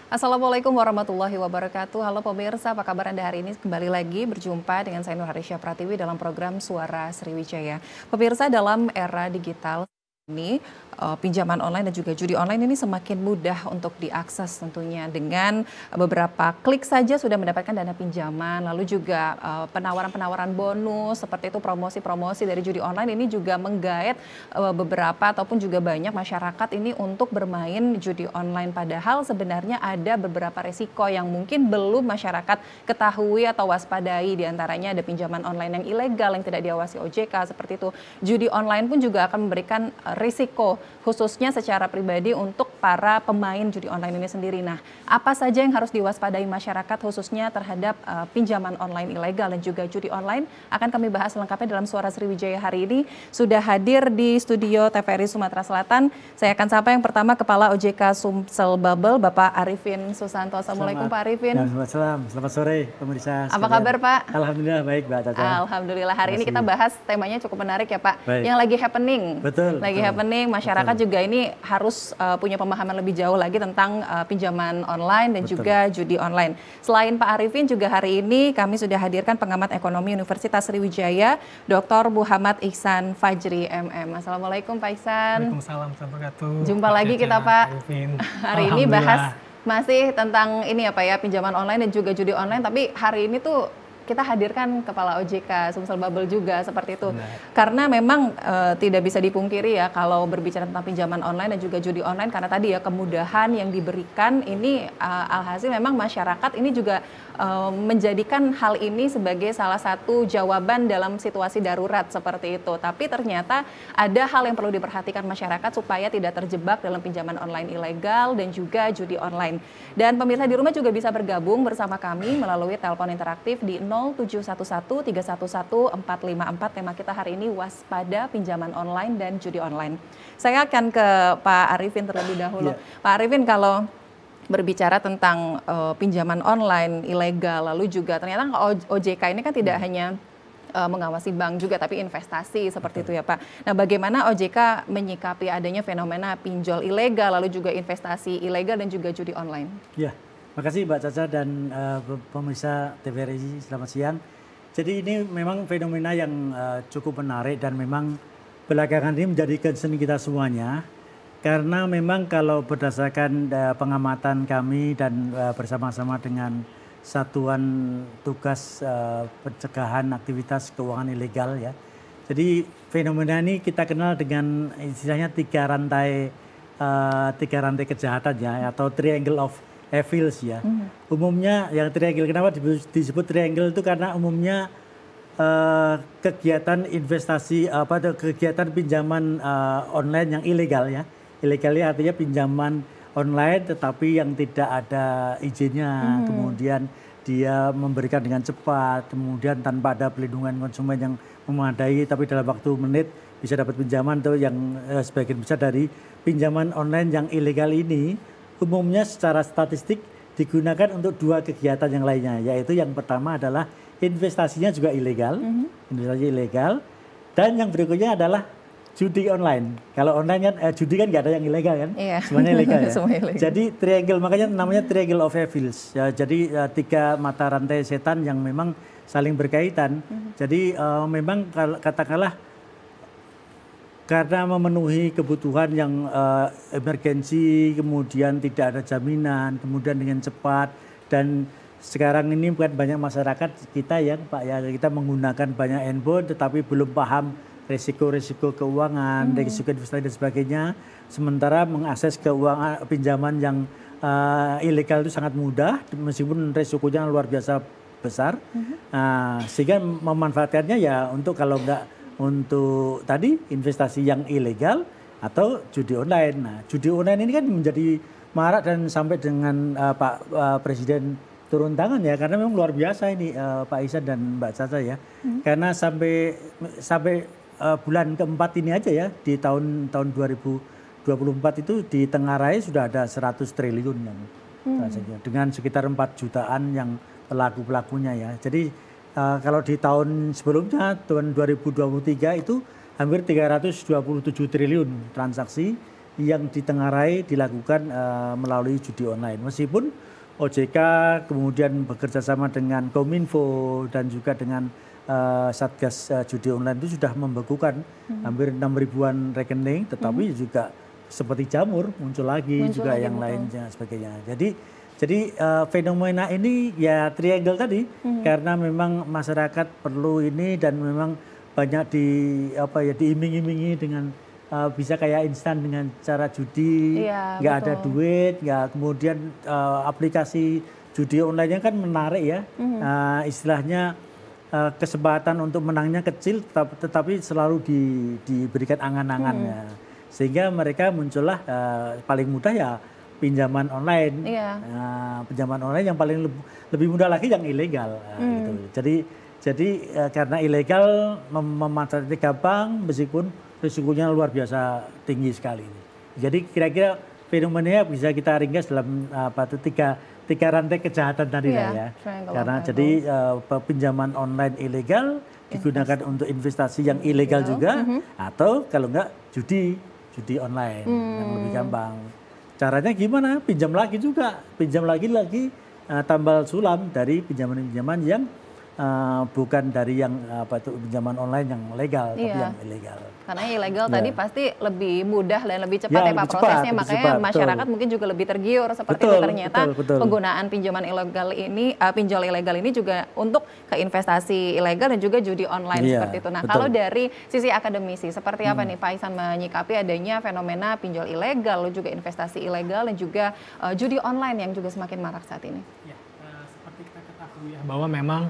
Assalamualaikum warahmatullahi wabarakatuh. Halo pemirsa, apa kabar Anda hari ini? Kembali lagi berjumpa dengan saya Nur Harisya Pratiwi dalam program Suara Sriwijaya. Pemirsa, dalam era digital ini pinjaman online dan juga judi online ini semakin mudah untuk diakses tentunya dengan beberapa klik saja sudah mendapatkan dana pinjaman, lalu juga penawaran-penawaran bonus seperti itu, promosi-promosi dari judi online ini juga menggait beberapa ataupun juga banyak masyarakat ini untuk bermain judi online, padahal sebenarnya ada beberapa resiko yang mungkin belum masyarakat ketahui atau waspadai, diantaranya ada pinjaman online yang ilegal yang tidak diawasi OJK seperti itu. Judi online pun juga akan memberikan risiko khususnya secara pribadi untuk para pemain judi online ini sendiri. Nah, apa saja yang harus diwaspadai masyarakat khususnya terhadap pinjaman online ilegal dan juga judi online akan kami bahas lengkapnya dalam Suara Sriwijaya hari ini. Sudah hadir di studio TVRI Sumatera Selatan. Saya akan sapa yang pertama Kepala OJK Sumsel Babel, Bapak Arifin Susanto. Assalamualaikum Pak Arifin. Selamat sore pemirsa. Apa kabar Pak? Alhamdulillah baik Mbak Caca. Alhamdulillah, hari ini kita bahas temanya cukup menarik ya Pak. Baik. Yang lagi happening. Betul. Lagi happening, masyarakat juga ini harus punya pemahaman lebih jauh lagi tentang pinjaman online dan juga judi online. Selain Pak Arifin, juga hari ini kami sudah hadirkan pengamat ekonomi Universitas Sriwijaya, Dr. Muhammad Ihsan Fajri MM. Assalamualaikum Pak Ihsan. Waalaikumsalam warahmatullahi wabarakatuh. Jumpa lagi kita Pak. Hari ini bahas masih tentang ini ya Pak ya, pinjaman online dan juga judi online, tapi hari ini tuh kita hadirkan Kepala OJK Sumsel Babel juga seperti itu. Benar. Karena memang tidak bisa dipungkiri ya kalau berbicara tentang pinjaman online dan juga judi online, karena tadi ya kemudahan yang diberikan ini alhasil memang masyarakat ini juga menjadikan hal ini sebagai salah satu jawaban dalam situasi darurat seperti itu. Tapi ternyata ada hal yang perlu diperhatikan masyarakat supaya tidak terjebak dalam pinjaman online ilegal dan juga judi online. Dan pemirsa di rumah juga bisa bergabung bersama kami melalui telepon interaktif di 0711 311 454. Tema kita hari ini waspada pinjaman online dan judi online. Saya akan ke Pak Arifin terlebih dahulu. Pak Arifin, kalau berbicara tentang pinjaman online ilegal, lalu juga ternyata OJK ini kan tidak hanya mengawasi bank juga, tapi investasi seperti itu ya Pak. Nah, bagaimana OJK menyikapi adanya fenomena pinjol ilegal, lalu juga investasi ilegal dan juga judi online? Ya, makasih Mbak Caca dan pemirsa TVRI, selamat siang. Jadi ini memang fenomena yang cukup menarik dan memang belakangan ini menjadi concern kita semuanya. Karena memang kalau berdasarkan pengamatan kami dan bersama-sama dengan Satuan Tugas Pencegahan Aktivitas Keuangan Ilegal ya. Jadi fenomena ini kita kenal dengan istilahnya tiga rantai kejahatan ya, atau triangle of evils ya. Umumnya yang triangle, kenapa disebut triangle itu karena umumnya kegiatan investasi kegiatan pinjaman online yang ilegal ya. Ilegalnya artinya pinjaman online tetapi yang tidak ada izinnya, kemudian dia memberikan dengan cepat, kemudian tanpa ada pelindungan konsumen yang memadai, tapi dalam waktu menit bisa dapat pinjaman. Itu yang sebagian besar dari pinjaman online yang ilegal ini umumnya secara statistik digunakan untuk dua kegiatan yang lainnya, yaitu yang pertama adalah investasinya juga ilegal, investasi ilegal, dan yang berikutnya adalah judi online. Kalau online kan judi kan nggak ada yang ilegal kan, semuanya ilegal ya. Jadi triangle, makanya namanya triangle of evils. Ya, jadi tiga mata rantai setan yang memang saling berkaitan. Jadi memang katakanlah karena memenuhi kebutuhan yang emergensi, kemudian tidak ada jaminan, kemudian dengan cepat, dan sekarang ini bukan banyak masyarakat kita ya Pak ya, kita menggunakan banyak handphone tetapi belum paham risiko-risiko keuangan, risiko investasi dan sebagainya. Sementara mengakses keuangan pinjaman yang ilegal itu sangat mudah, meskipun risikonya luar biasa besar. Sehingga memanfaatkannya ya untuk kalau enggak untuk tadi investasi yang ilegal atau judi online. Nah, judi online ini kan menjadi marak dan sampai dengan Pak Presiden turun tangan ya, karena memang luar biasa ini Pak Ihsan dan Mbak Caca ya. Karena sampai bulan keempat ini aja ya, di tahun 2024 itu di Tenggarai sudah ada 100 triliun yang dengan sekitar 4 jutaan yang pelaku-pelakunya ya. Jadi kalau di tahun sebelumnya, tahun 2023 itu hampir 327 triliun transaksi yang ditengarai dilakukan melalui judi online. Meskipun OJK kemudian bekerja sama dengan Kominfo dan juga dengan Satgas Judi Online itu sudah membekukan hampir 6 ribuan rekening, tetapi juga seperti jamur muncul lagi yang lainnya sebagainya. Jadi fenomena ini ya triangle tadi karena memang masyarakat perlu ini dan memang banyak diiming-imingi dengan bisa kayak instan dengan cara judi, nggak ada duit, nggak kemudian aplikasi judi online kan menarik ya, istilahnya kesempatan untuk menangnya kecil, tetapi selalu diberikan angan-angannya, sehingga mereka muncullah paling mudah ya pinjaman online, pinjaman online yang paling lebih mudah lagi yang ilegal, gitu. Jadi karena ilegal memanfaatkan gampang meskipun risikonya luar biasa tinggi sekali. Jadi kira-kira fenomenanya bisa kita ringkas dalam tiga rantai kejahatan tadi ya. Karena jadi pinjaman online ilegal digunakan untuk investasi yang ilegal juga, atau kalau enggak judi online yang lebih gampang. Caranya gimana? Pinjam lagi tambal sulam dari pinjaman-pinjaman yang bukan dari yang pinjaman online yang legal, tapi yang ilegal. Karena ilegal tadi pasti lebih mudah dan lebih cepat ya Pak prosesnya, makanya masyarakat mungkin juga lebih tergiur seperti itu. Ternyata penggunaan pinjaman ilegal ini, pinjol ilegal ini juga untuk ke investasi ilegal dan juga judi online seperti itu. Nah kalau dari sisi akademisi seperti apa nih Pak Ihsan menyikapi adanya fenomena pinjol ilegal, juga investasi ilegal dan juga judi online yang juga semakin marak saat ini? Ya, seperti kita ketahui ya, bahwa memang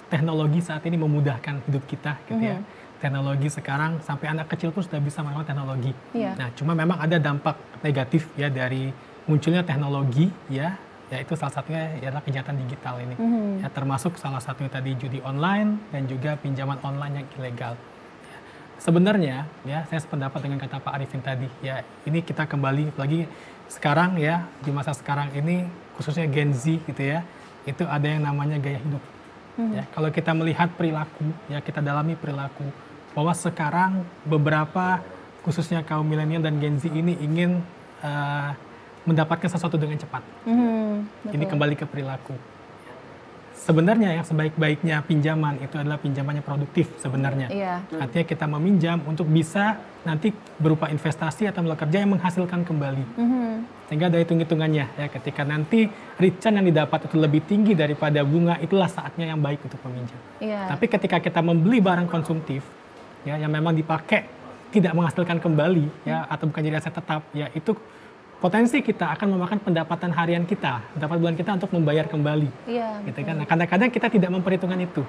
teknologi saat ini memudahkan hidup kita gitu ya. Teknologi sekarang sampai anak kecil pun sudah bisa menggunakan teknologi. Nah, cuma memang ada dampak negatif ya dari munculnya teknologi ya, yaitu salah satunya adalah kejahatan digital ini. Ya, termasuk salah satunya tadi judi online dan juga pinjaman online yang ilegal. Ya, sebenarnya ya saya sependapat dengan kata Pak Arifin tadi ya, ini kita kembali lagi sekarang ya, di masa sekarang ini khususnya Gen Z gitu ya, itu ada yang namanya gaya hidup. Ya, kalau kita melihat perilaku, ya kita dalami perilaku, bahwa sekarang beberapa khususnya kaum milenial dan Gen Z ini ingin mendapatkan sesuatu dengan cepat. Ini kembali ke perilaku. Sebenarnya yang sebaik-baiknya pinjaman itu adalah pinjamannya produktif sebenarnya. Artinya kita meminjam untuk bisa nanti berupa investasi atau melakukan kerja yang menghasilkan kembali. Sehingga ada hitung-hitungannya ya, ketika nanti return yang didapat itu lebih tinggi daripada bunga, itulah saatnya yang baik untuk meminjam. Tapi ketika kita membeli barang konsumtif ya yang memang dipakai tidak menghasilkan kembali ya, atau bukan jadi aset tetap ya, itu potensi kita akan memakan pendapatan harian kita, pendapatan bulan kita untuk membayar kembali. Gitu kan. Nah, kadang-kadang kita tidak memperhitungkan itu.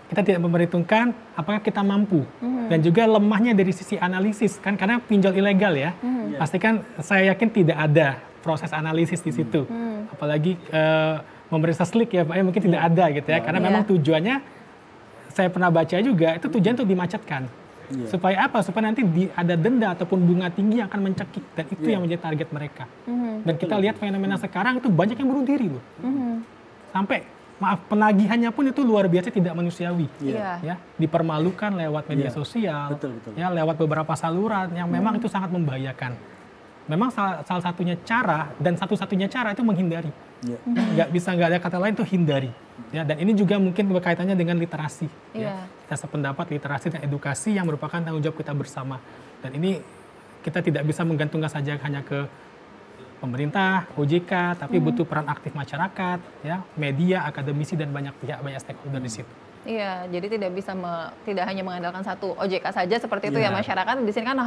Kita tidak memperhitungkan apakah kita mampu. Dan juga lemahnya dari sisi analisis kan, karena pinjol ilegal ya. Pasti kan saya yakin tidak ada proses analisis di situ. Apalagi memeriksa slik ya Pak, ya mungkin tidak ada gitu ya. Karena memang tujuannya, saya pernah baca juga, itu tujuan untuk dimacetkan. Supaya apa? Supaya nanti ada denda ataupun bunga tinggi yang akan mencekik, dan itu yang menjadi target mereka. Dan kita lihat fenomena sekarang itu banyak yang bunuh diri loh. Sampai penagihannya pun itu luar biasa tidak manusiawi. Ya, dipermalukan lewat media sosial, ya lewat beberapa saluran yang memang itu sangat membahayakan. Memang salah satunya cara dan satu-satunya cara itu menghindari. Nggak ada kata lain, itu hindari. Ya, dan ini juga mungkin berkaitannya dengan literasi. Ya. Kita sependapat literasi dan edukasi yang merupakan tanggung jawab kita bersama. Dan ini kita tidak bisa menggantungkan saja hanya ke pemerintah, OJK, tapi butuh peran aktif masyarakat, ya, media, akademisi, dan banyak pihak, banyak stakeholder di situ. Iya, jadi tidak bisa tidak hanya mengandalkan satu OJK saja seperti itu ya, masyarakat di sini kan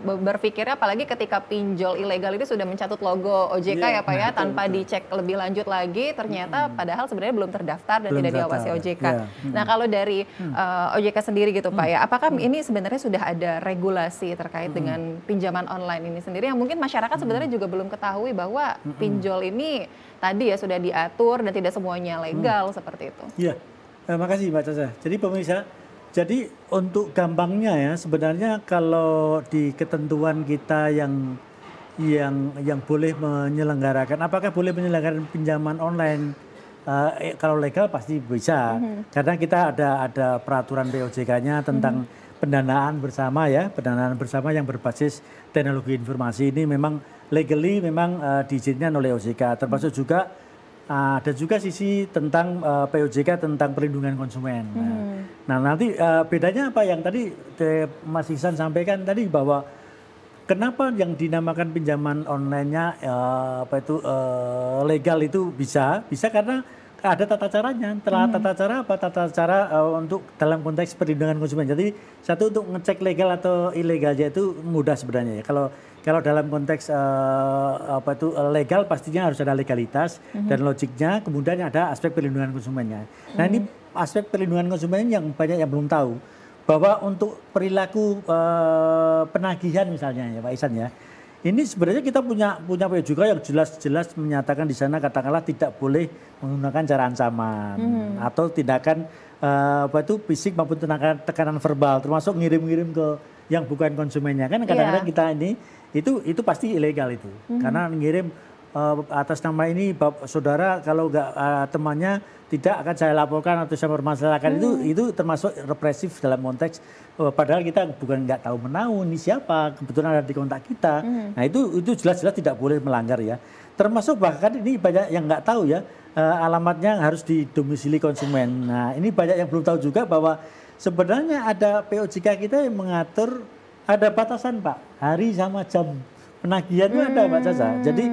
berpikirnya, apalagi ketika pinjol ilegal ini sudah mencatut logo OJK ya Pak ya, tanpa dicek lebih lanjut lagi, ternyata padahal sebenarnya belum terdaftar dan tidak diawasi OJK. Nah kalau dari OJK sendiri gitu Pak ya, apakah ini sebenarnya sudah ada regulasi terkait dengan pinjaman online ini sendiri yang mungkin masyarakat sebenarnya juga belum ketahui bahwa pinjol ini tadi ya sudah diatur dan tidak semuanya legal seperti itu. Iya. Terima kasih Mbak Caca. Jadi pemirsa, jadi untuk gampangnya ya sebenarnya kalau di ketentuan kita yang boleh menyelenggarakan, apakah boleh menyelenggarakan pinjaman online kalau legal pasti bisa, karena kita ada peraturan POJK-nya tentang pendanaan bersama ya, pendanaan bersama yang berbasis teknologi informasi ini memang legally memang diizinkan oleh OJK, termasuk juga ada juga sisi tentang POJK tentang perlindungan konsumen. Nah nanti bedanya apa yang tadi Mas Ihsan sampaikan tadi bahwa kenapa yang dinamakan pinjaman online-nya legal itu bisa karena ada tata caranya. Tata cara apa? Tata cara untuk dalam konteks perlindungan konsumen. Jadi satu untuk ngecek legal atau ilegalnya itu mudah sebenarnya ya. Kalau dalam konteks legal pastinya harus ada legalitas dan logiknya, kemudian ada aspek perlindungan konsumennya. Nah ini aspek perlindungan konsumen yang banyak yang belum tahu. Bahwa untuk perilaku penagihan misalnya ya Pak Ihsan ya, ini sebenarnya kita punya POJK yang jelas-jelas menyatakan di sana katakanlah tidak boleh menggunakan cara ancaman atau tindakan fisik maupun tekanan verbal, termasuk ngirim-ngirim ke yang bukan konsumennya. Kan kadang-kadang kita ini itu pasti ilegal itu, karena ngirim atas nama ini saudara kalau nggak temannya tidak akan saya laporkan atau saya permasalahkan, itu termasuk represif dalam konteks padahal kita bukan nggak tahu menahu ini siapa, kebetulan ada di kontak kita. Nah itu jelas-jelas tidak boleh melanggar ya. Termasuk bahkan ini banyak yang nggak tahu ya, alamatnya harus di domisili konsumen. Nah ini banyak yang belum tahu juga bahwa sebenarnya ada POJK kita yang mengatur ada batasan Pak, hari sama jam penagihan itu ada Mbak Caca. Jadi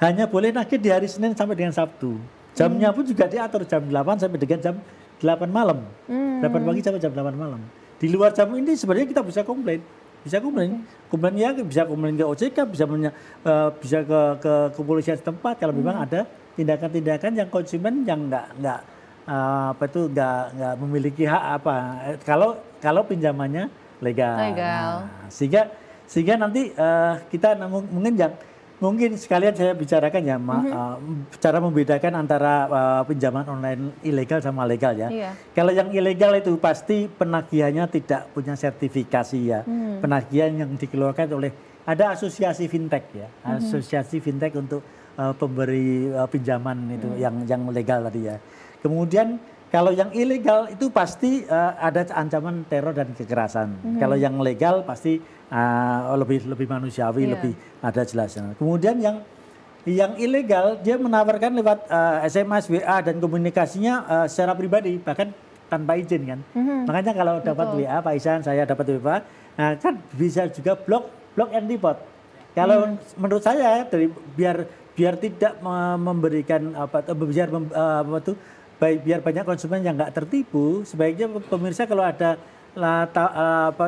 hanya boleh nagih di hari Senin sampai dengan Sabtu. Jamnya pun juga diatur jam 8 sampai dengan jam 8 malam. 8 pagi sampai jam 8 malam. Di luar jam ini sebenarnya kita bisa komplain. Komplain ya, bisa komplain ke OJK, bisa ke kepolisian setempat kalau memang ada tindakan-tindakan yang konsumen yang nggak memiliki hak apa. Kalau pinjamannya legal. Nah, sehingga nanti kita mungkin sekalian saya bicarakan ya, cara membedakan antara pinjaman online ilegal sama legal ya. Kalau yang ilegal itu pasti penagihannya tidak punya sertifikasi ya. Penagihan yang dikeluarkan oleh ada asosiasi fintech ya, asosiasi fintech untuk pemberi pinjaman itu yang legal tadi ya. Kemudian kalau yang ilegal itu pasti ada ancaman teror dan kekerasan. Kalau yang legal pasti lebih manusiawi, lebih ada jelasnya. Kemudian yang ilegal dia menawarkan lewat SMS, WA dan komunikasinya secara pribadi bahkan tanpa izin kan. Makanya kalau dapat WA Pak Ihsan, saya dapat WA, nah kan bisa juga block and report. Kalau menurut saya biar tidak memberikan biar banyak konsumen yang nggak tertipu, sebaiknya pemirsa kalau ada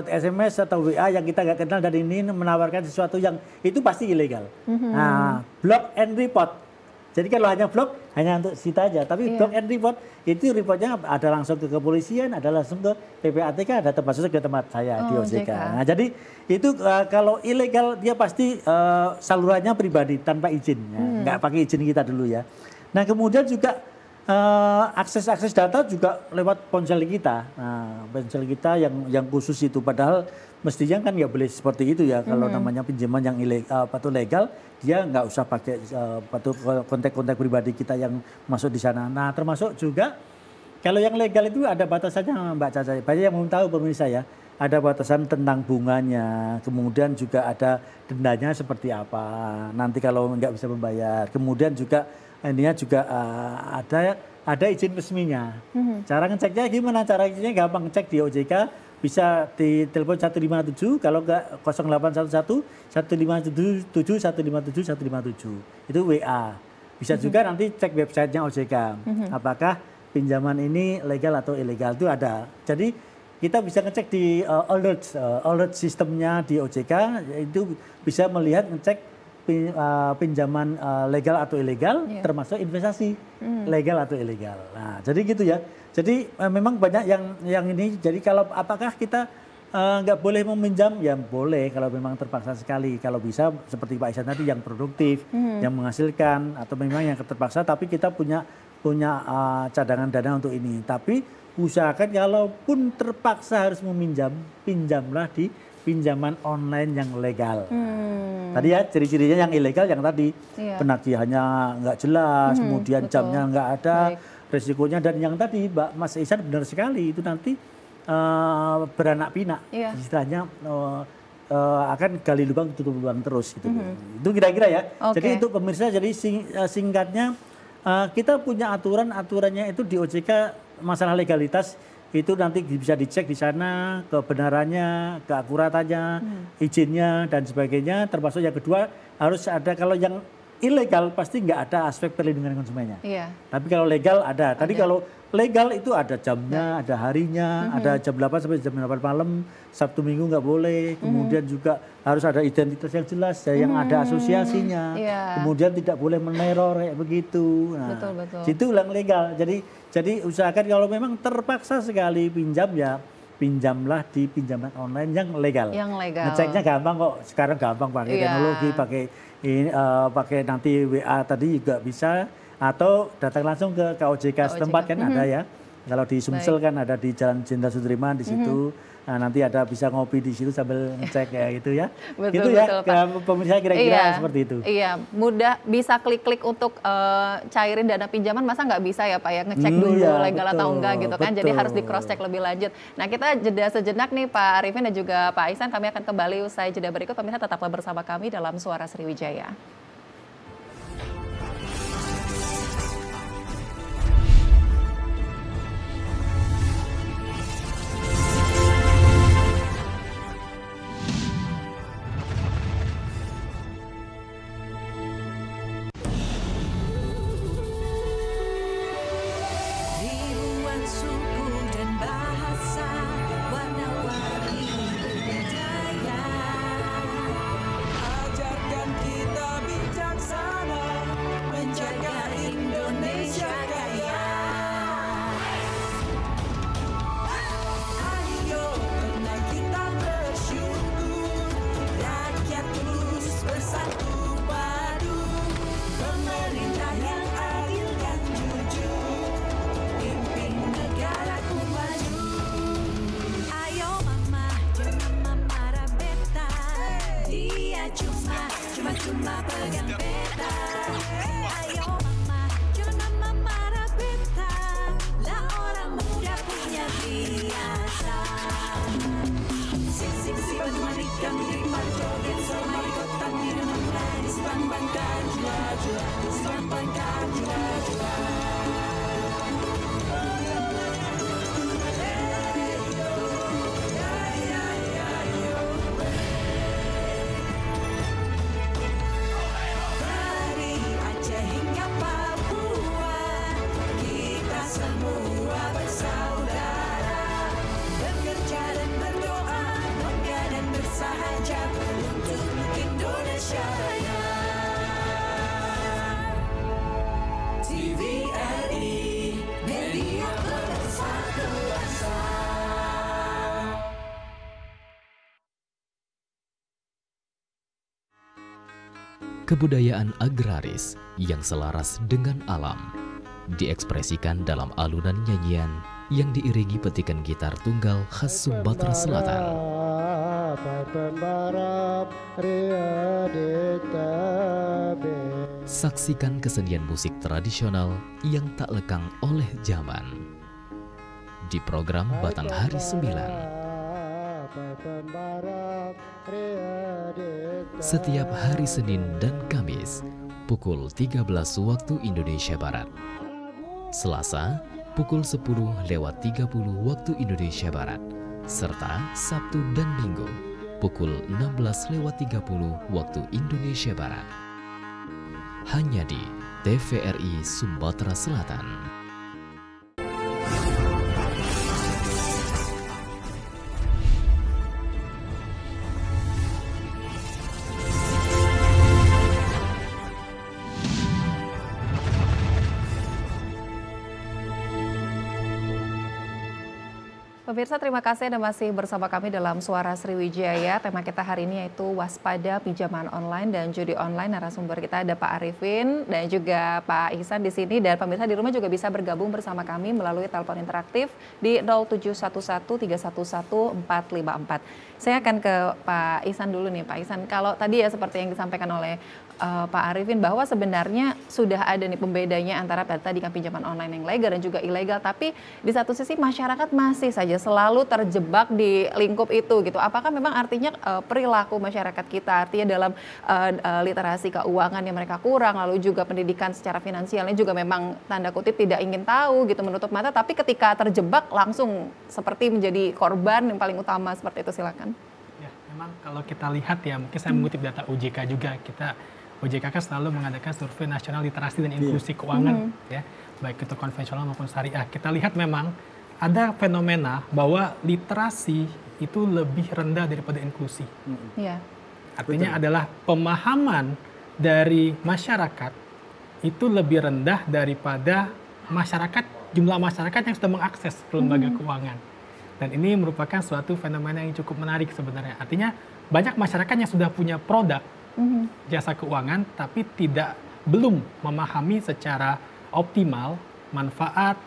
SMS atau WA yang kita nggak kenal dan ini menawarkan sesuatu yang itu pasti ilegal. Nah, block and report. Jadi kalau hanya block hanya untuk sita aja, tapi block and report itu reportnya ada langsung ke kepolisian, ada langsung ke PPATK, ada termasuk ke tempat saya di OJK. Nah, jadi itu kalau ilegal dia pasti salurannya pribadi tanpa izin, nggak pakai izin kita dulu ya. Nah kemudian juga akses data juga lewat ponsel kita. Nah, ponsel kita yang khusus itu, padahal mestinya kan nggak boleh seperti itu ya. Kalau namanya pinjaman yang legal, dia nggak usah pakai kontak-kontak pribadi kita yang masuk di sana. Nah, termasuk juga kalau yang legal itu ada batasannya Mbak Caca. Banyak yang belum tahu pemirsa ya. Ada batasan tentang bunganya, kemudian juga ada dendanya seperti apa. Nanti kalau nggak bisa membayar, kemudian juga intinya juga ada izin resminya. Cara ngeceknya gimana? Cara ngeceknya gampang, ngecek di OJK, bisa di telepon 157, kalau enggak 0811 157 157 157. Itu WA. Bisa juga nanti cek websitenya OJK. Apakah pinjaman ini legal atau ilegal, itu ada. Jadi kita bisa ngecek di alert sistemnya di OJK, itu bisa melihat ngecek pinjaman legal atau ilegal, termasuk investasi legal atau ilegal. Nah, jadi gitu ya. Jadi memang banyak yang ini. Jadi kalau apakah kita nggak boleh meminjam? Ya boleh kalau memang terpaksa sekali. Kalau bisa seperti Pak Ihsan tadi yang produktif, yang menghasilkan, atau memang yang terpaksa. Tapi kita punya cadangan dana untuk ini. Tapi usahakan kalaupun terpaksa harus meminjam, pinjamlah di pinjaman online yang legal. Tadi ya ciri-cirinya yang ilegal yang tadi penagihannya nggak jelas, kemudian jamnya nggak ada, resikonya, dan yang tadi Mas Ihsan benar sekali itu nanti beranak pinak, istilahnya akan gali lubang tutup lubang terus gitu. Itu kira-kira ya. Jadi untuk pemirsa, jadi singkatnya kita punya aturannya itu di OJK masalah legalitas. Itu nanti bisa dicek di sana kebenarannya, keakuratannya, izinnya dan sebagainya. Termasuk yang kedua harus ada, kalau yang ilegal pasti nggak ada aspek perlindungan konsumennya. Tapi kalau legal ada. Tadi kalau legal itu ada jamnya, ada harinya, ada jam 8 sampai jam 8 malam, Sabtu Minggu nggak boleh. Kemudian juga harus ada identitas yang jelas, yang ada asosiasinya. Kemudian tidak boleh meneror kayak begitu. Nah, itu yang legal. Jadi usahakan kalau memang terpaksa sekali pinjam, ya pinjamlah di pinjaman online yang legal. Ngeceknya gampang kok. Sekarang gampang pakai teknologi, pakai nanti WA tadi juga bisa, atau datang langsung ke KOJK setempat kan ada ya. Kalau di Sumsel kan ada di Jalan Jenderal Sudirman di situ. Nah, nanti ada bisa ngopi di situ sambil ngecek ya gitu ya. Gitu ya, pemirsa kira-kira seperti itu. Iya, mudah, bisa klik-klik untuk cairin dana pinjaman, masa nggak bisa ya Pak ya, ngecek dulu legal atau enggak gitu kan. Jadi harus di cross check lebih lanjut. Nah, kita jeda sejenak nih Pak Arifin dan juga Pak Ihsan, kami akan kembali usai jeda berikut. Pemirsa tetaplah bersama kami dalam Suara Sriwijaya. Cuma pegang peta. Ayo mama, jangan mama marah beta. Lah orang muda punya biasa. Sing baju marikan di marjoget, so marikotan di dalam gadis bangkan jua-jua, bangkan jua-jua. Kebudayaan agraris yang selaras dengan alam diekspresikan dalam alunan nyanyian yang diiringi petikan gitar tunggal khas Sumatera Selatan. Saksikan kesenian musik tradisional yang tak lekang oleh zaman di program Batanghari 9. Setiap hari Senin dan Kamis pukul 13 waktu Indonesia Barat. Selasa pukul 10:30 waktu Indonesia Barat. Serta Sabtu dan Minggu pukul 16:30 waktu Indonesia Barat. Hanya di TVRI Sumatera Selatan. Pemirsa, terima kasih Anda masih bersama kami dalam Suara Sriwijaya. Tema kita hari ini yaitu waspada pinjaman online dan judi online. Narasumber kita ada Pak Arifin dan juga Pak Ihsan di sini. Dan pemirsa di rumah juga bisa bergabung bersama kami melalui telepon interaktif di 0711-311-454. Saya akan ke Pak Ihsan dulu nih, Pak Ihsan. Kalau tadi ya seperti yang disampaikan oleh Pak Arifin bahwa sebenarnya sudah ada nih pembedanya antara tadi kan pinjaman online yang legal dan juga ilegal, tapi di satu sisi masyarakat masih saja selalu terjebak di lingkup itu gitu. Apakah memang artinya perilaku masyarakat kita, artinya dalam literasi keuangan yang mereka kurang, lalu juga pendidikan secara finansialnya juga memang tanda kutip tidak ingin tahu gitu, menutup mata, tapi ketika terjebak langsung seperti menjadi korban yang paling utama, seperti itu. Silakan. Ya, memang kalau kita lihat ya, mungkin saya mengutip data OJK juga, OJK kan selalu mengadakan survei nasional literasi dan inklusi keuangan, ya, baik itu konvensional maupun syariah. Kita lihat memang ada fenomena bahwa literasi itu lebih rendah daripada inklusi. Artinya adalah pemahaman dari masyarakat itu lebih rendah daripada jumlah masyarakat yang sudah mengakses ke lembaga keuangan. Dan ini merupakan suatu fenomena yang cukup menarik sebenarnya. Artinya banyak masyarakat yang sudah punya produk jasa keuangan, tapi belum memahami secara optimal manfaat,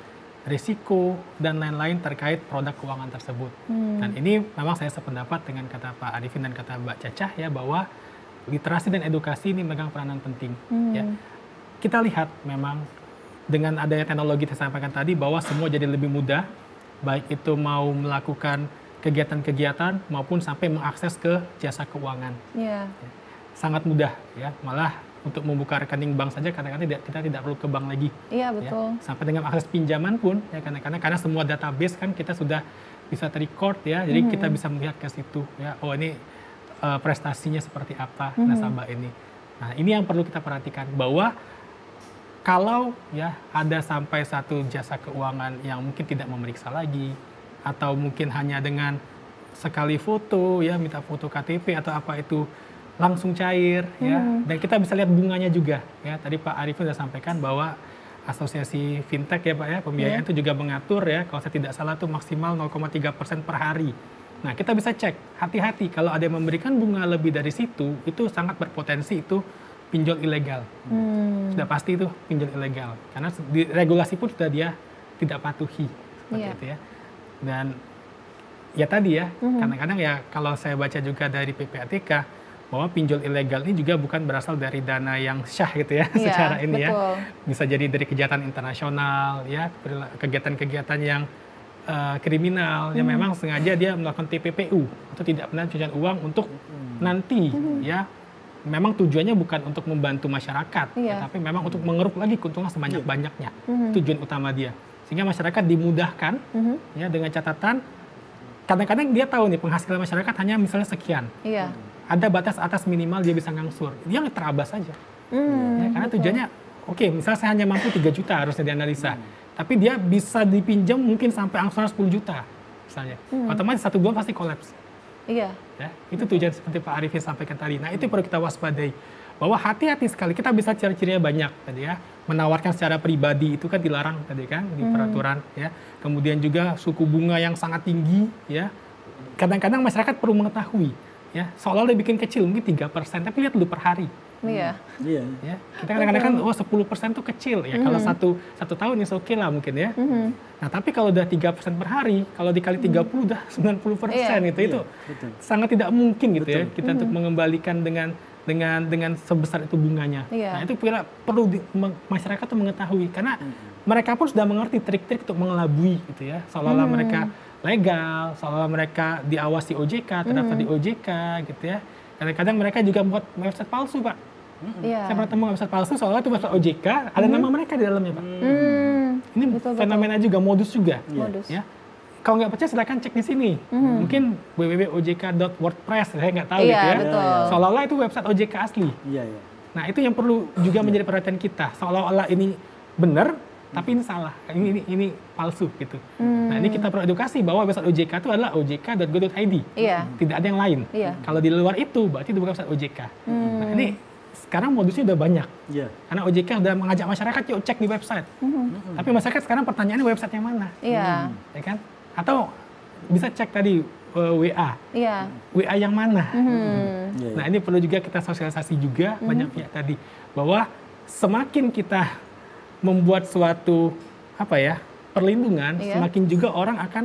risiko, dan lain-lain terkait produk keuangan tersebut. Dan ini memang saya sependapat dengan kata Pak Arifin dan kata Mbak Cacah ya, bahwa literasi dan edukasi ini memegang peranan penting. Ya. Kita lihat memang dengan adanya teknologi saya sampaikan tadi bahwa semua jadi lebih mudah, baik itu mau melakukan kegiatan-kegiatan maupun sampai mengakses ke jasa keuangan. Ya. Sangat mudah ya, malah untuk membuka rekening bank saja kadang-kadang kita tidak perlu ke bank lagi. Iya, betul. Ya. Sampai dengan akses pinjaman pun ya, karena semua database kan kita sudah bisa terrecord ya, jadi kita bisa melihat ke situ ya, oh ini prestasinya seperti apa nasabah ini. Nah, ini yang perlu kita perhatikan, bahwa kalau ya ada sampai satu jasa keuangan yang mungkin tidak memeriksa lagi, atau mungkin hanya dengan sekali foto ya, minta foto KTP atau apa itu langsung cair ya, dan kita bisa lihat bunganya juga ya. Tadi Pak Arifin sudah sampaikan bahwa Asosiasi Fintech ya Pak ya, pembiayaan itu juga mengatur ya, kalau saya tidak salah itu maksimal 0,3% per hari. Nah, kita bisa cek, hati-hati kalau ada yang memberikan bunga lebih dari situ, itu sangat berpotensi itu pinjol ilegal. Sudah pasti itu pinjol ilegal, karena di regulasi pun sudah dia tidak patuhi seperti itu ya. Dan ya tadi ya, kadang-kadang ya kalau saya baca juga dari PPATK, bahwa pinjol ilegal ini juga bukan berasal dari dana yang syah gitu ya, secara ini betul. Ya. Bisa jadi dari kejahatan internasional ya, kegiatan-kegiatan yang kriminal yang memang sengaja dia melakukan TPPU atau tidak pernah pencucian uang untuk nanti ya, memang tujuannya bukan untuk membantu masyarakat, ya, tapi memang untuk mengeruk lagi keuntungan sebanyak-banyaknya. Tujuan utama dia. Sehingga masyarakat dimudahkan ya, dengan catatan kadang-kadang dia tahu nih penghasilan masyarakat hanya misalnya sekian. Ada batas atas minimal dia bisa ngangsur. Dia terabas saja. Ya, karena tujuannya, oke, misalnya saya hanya mampu 3 juta harusnya dianalisa. Tapi dia bisa dipinjam mungkin sampai angsuran 10 juta misalnya. Otomatis 1 bulan pasti kolaps. Ya, itu tujuan seperti Pak Arifin sampaikan tadi. Nah, itu perlu kita waspadai. Bahwa hati-hati sekali, kita bisa ciri-cirinya banyak tadi ya. Menawarkan secara pribadi itu kan dilarang tadi kan di peraturan ya. Kemudian juga suku bunga yang sangat tinggi ya. Kadang-kadang masyarakat perlu mengetahui ya, seolah-olah bikin kecil mungkin 3%, tapi lihat dulu per hari. Ya. Kita kadang-kadang kan 10% itu kecil ya. Kalau satu tahun ya oke lah mungkin ya. Nah, tapi kalau udah 3% per hari, kalau dikali 30 udah 90% itu sangat tidak mungkin gitu ya, kita untuk mengembalikan dengan sebesar itu bunganya. Nah, itu perlu masyarakat tuh mengetahui, karena mereka pun sudah mengerti trik-trik untuk mengelabui gitu ya, seolah-olah mereka legal, seolah-olah mereka diawasi OJK, terdaftar di OJK gitu ya. Kadang-kadang mereka juga membuat website palsu, Pak. Saya pernah temukan website palsu, soalnya itu website OJK, ada nama mereka di dalamnya, Pak. Ini fenomena juga, modus juga. Ya. Kalau nggak percaya silakan cek di sini. Mungkin www.ojk.wordpress, saya nggak tahu gitu ya. Seolah-olah itu website OJK asli. Nah, itu yang perlu juga menjadi perhatian kita. Seolah-olah ini benar, tapi ini salah, ini palsu gitu. Nah, ini kita perlu edukasi bahwa website OJK itu adalah ojk.go.id. Tidak ada yang lain. Kalau di luar itu berarti itu bukan website OJK. Nah, ini sekarang modusnya udah banyak. Karena OJK udah mengajak masyarakat yuk cek di website. Tapi masyarakat sekarang pertanyaannya website yang mana? Ya kan? Atau bisa cek tadi WA. Iya. WA yang mana? Iya, Nah, ini perlu juga kita sosialisasi juga banyak pihak tadi bahwa semakin kita membuat suatu perlindungan, semakin juga orang akan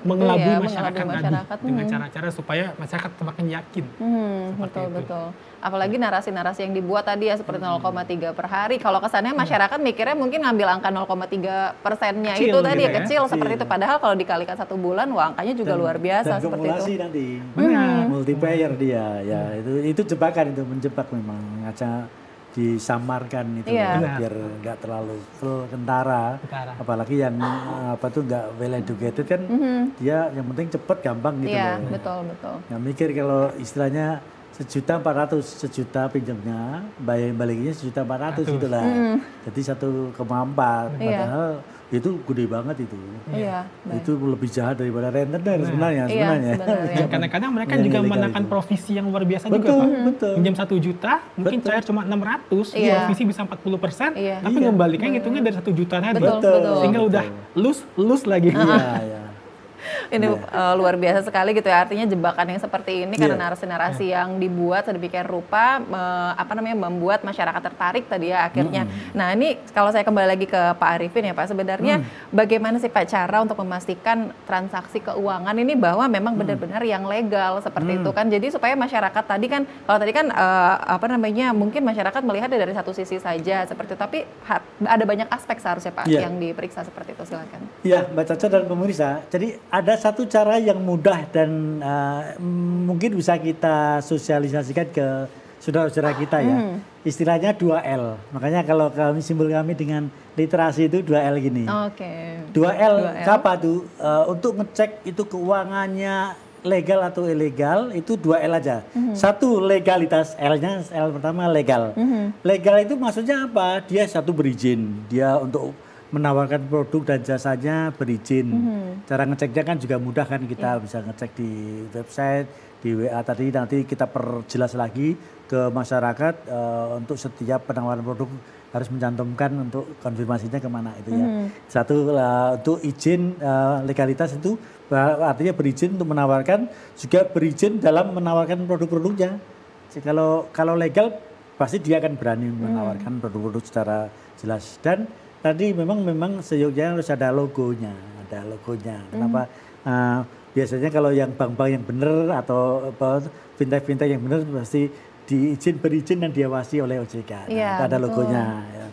mengelabui masyarakat tadi dengan cara-cara supaya masyarakat semakin yakin. Betul. Apalagi narasi-narasi yang dibuat tadi ya seperti 0,3 per hari. Kalau kesannya masyarakat mikirnya mungkin ngambil angka 0,3%-nya itu tadi gitu kecil seperti itu. Padahal kalau dikalikan 1 bulan, wah angkanya juga luar biasa dan seperti itu. nanti. Benar. Multiplayer dia, ya itu jebakan, itu menjebak memang, ngaca disamarkan itu biar nggak terlalu kentara. Apalagi yang nggak well educated kan, dia yang penting cepet gampang gitu Iya, loh. betul. Nggak mikir kalau istilahnya 1.400.000 1.000.000 pinjamnya, baliknya 1.400.000 itulah. Jadi 1,4, padahal itu gede banget itu. Iya. Itu lebih jahat daripada rentenir sebenarnya. Dan kadang-kadang mereka juga menekan provisi yang luar biasa juga, Pak. Betul. Pinjam 1 juta, mungkin cair cuma 600, provisi bisa 40%, tapi ngembalikannya hitungnya dari 1 juta tadi. Betul. Sehingga udah lose lagi. Iya. Ini luar biasa sekali gitu ya, artinya jebakan yang seperti ini karena narasi-narasi yang dibuat sedemikian rupa membuat masyarakat tertarik tadi ya akhirnya. Nah ini kalau saya kembali lagi ke Pak Arifin ya Pak, sebenarnya bagaimana sih Pak cara untuk memastikan transaksi keuangan ini bahwa memang benar-benar yang legal seperti itu kan, jadi supaya masyarakat tadi kan, kalau tadi kan mungkin masyarakat melihatnya dari satu sisi saja seperti itu, tapi ada banyak aspek seharusnya Pak yang diperiksa seperti itu, silakan. Iya Mbak Caca dan pemirsa, jadi ada satu cara yang mudah dan mungkin bisa kita sosialisasikan ke saudara-saudara kita ya. Istilahnya 2L. Makanya kalau simbol kami dengan literasi itu 2L gini. Oke. 2L apa tuh? Untuk ngecek itu keuangannya legal atau ilegal itu 2L aja. Satu, legalitas, L pertama legal. Legal itu maksudnya apa? Dia satu berizin. Dia untuk menawarkan produk dan jasanya berizin. Cara ngeceknya kan juga mudah kan, kita bisa ngecek di website, di WA tadi, nanti kita perjelas lagi ke masyarakat untuk setiap penawaran produk harus mencantumkan untuk konfirmasinya kemana itu ya. Satu untuk izin legalitas itu artinya berizin untuk menawarkan, juga berizin dalam menawarkan produk-produknya. Kalau legal pasti dia akan berani menawarkan produk-produk secara jelas. Dan tadi memang seyoganya harus ada logonya, Kenapa? Biasanya kalau yang bank-bank yang benar atau fintech-fintech yang benar pasti berizin dan diawasi oleh OJK. Ada logonya. Ya.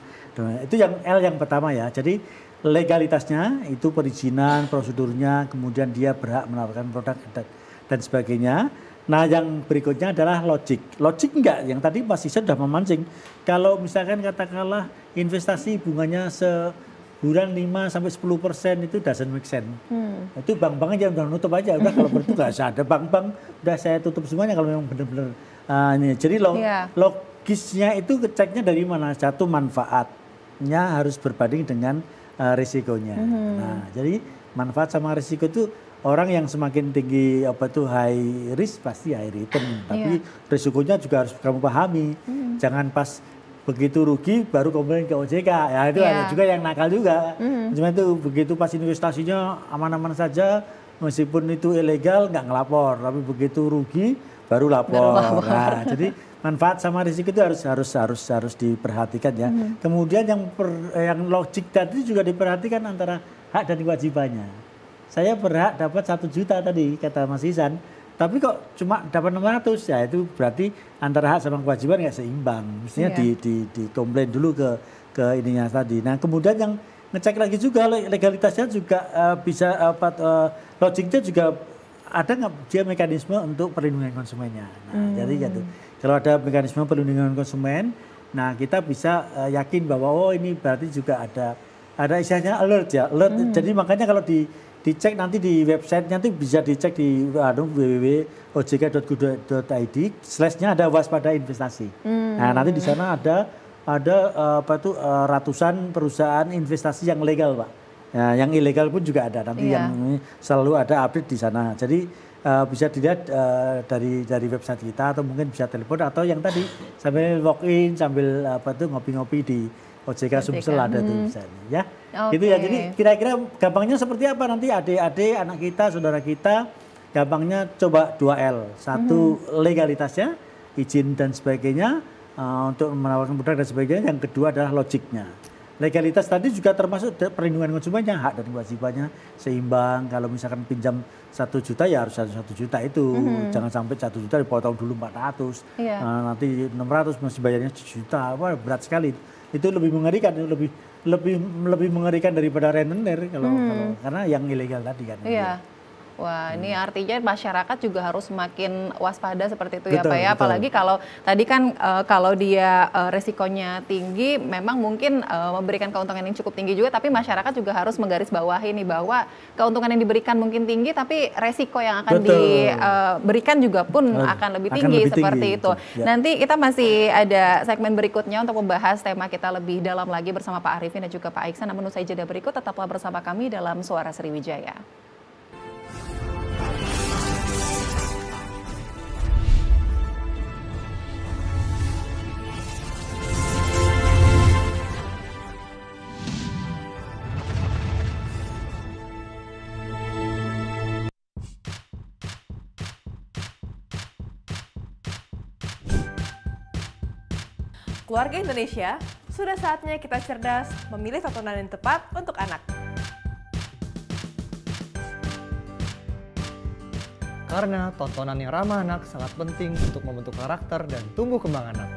Itu yang L yang pertama ya. Jadi legalitasnya itu perizinan, prosedurnya, kemudian dia berhak menawarkan produk dan sebagainya. Nah yang berikutnya adalah logik. Logik enggak, yang tadi Mas Isan sudah memancing. Kalau misalkan katakanlah investasi bunganya sebulan 5-10% itu doesn't make sense. Itu bank-bank aja udah nutup aja. Udah kalau itu nggak usah ada bank-bank, udah saya tutup semuanya kalau memang benar-benar ini. Jadi logisnya itu ceknya dari mana? Satu, manfaatnya harus berbanding dengan risikonya. Nah jadi manfaat sama risiko itu orang yang semakin tinggi high risk pasti high return, tapi risikonya juga harus kamu pahami. Jangan pas begitu rugi baru komplain ke OJK. Ya itu ada juga yang nakal juga. Cuma itu begitu pas investasinya aman-aman saja, meskipun itu ilegal nggak ngelapor, tapi begitu rugi baru lapor. Nah, jadi manfaat sama risiko itu harus diperhatikan ya. Kemudian yang logik tadi juga diperhatikan antara hak dan kewajibannya. Saya berhak dapat 1 juta tadi kata Mas Ihsan, tapi kok cuma dapat 600, ya itu berarti antara hak sama kewajiban nggak seimbang. Mestinya di komplain dulu ke ininya tadi. Nah kemudian yang ngecek lagi juga legalitasnya juga bisa logiknya juga ada nggak dia mekanisme untuk perlindungan konsumennya. Nah jadi gitu. Kalau ada mekanisme perlindungan konsumen, nah kita bisa yakin bahwa ini berarti juga ada istilahnya alert ya. Jadi makanya kalau dicek nanti di website, nanti bisa dicek di www.ojk.go.id /nya ada waspada investasi. Nah nanti di sana ada ratusan perusahaan investasi yang legal Pak. Nah, yang ilegal pun juga ada nanti yang selalu ada update di sana. Jadi bisa dilihat dari website kita atau mungkin bisa telepon atau yang tadi sambil walk in sambil ngopi-ngopi di OJK Sumsel ada tuh misalnya ya. Gitu ya. Jadi kira-kira gampangnya seperti apa nanti adik-adik anak kita, saudara kita gampangnya coba 2L. Satu legalitasnya, izin dan sebagainya untuk menawarkan produk dan sebagainya. Yang kedua adalah logiknya. Legalitas tadi juga termasuk perlindungan konsumennya, hak dan kewajibannya seimbang. Kalau misalkan pinjam 1 juta ya harus 1 juta itu. Jangan sampai 1 juta dipotong dulu 400. Nanti 600 masih bayarnya 1 juta. Wah, berat sekali. Itu lebih mengerikan, lebih mengerikan daripada rentenir kalau karena yang ilegal tadi kan. Iya. Wah, ini artinya masyarakat juga harus semakin waspada seperti itu ya Pak ya. Apalagi kalau tadi kan kalau dia resikonya tinggi, memang mungkin memberikan keuntungan yang cukup tinggi juga, tapi masyarakat juga harus menggarisbawahi nih bahwa keuntungan yang diberikan mungkin tinggi, tapi resiko yang akan diberikan juga pun akan lebih tinggi seperti itu. Ya. Nanti kita masih ada segmen berikutnya untuk membahas tema kita lebih dalam lagi bersama Pak Arifin dan juga Pak Iksan. Namun usai jeda berikut, tetaplah bersama kami dalam Suara Sriwijaya. Keluarga Indonesia, sudah saatnya kita cerdas memilih tontonan yang tepat untuk anak. Karena tontonan yang ramah anak sangat penting untuk membentuk karakter dan tumbuh kembang anak.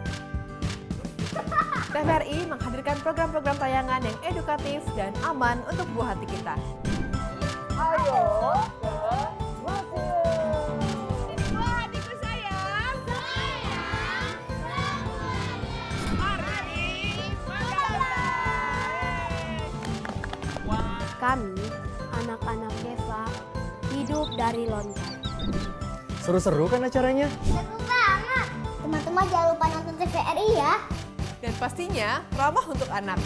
TVRI menghadirkan program-program tayangan yang edukatif dan aman untuk buah hati kita. Ayo, kami, anak-anak Deva, hidup dari lonceng. Seru-seru kan acaranya? Seru banget! Teman-teman jangan lupa nonton TVRI ya. Dan pastinya ramah untuk anak.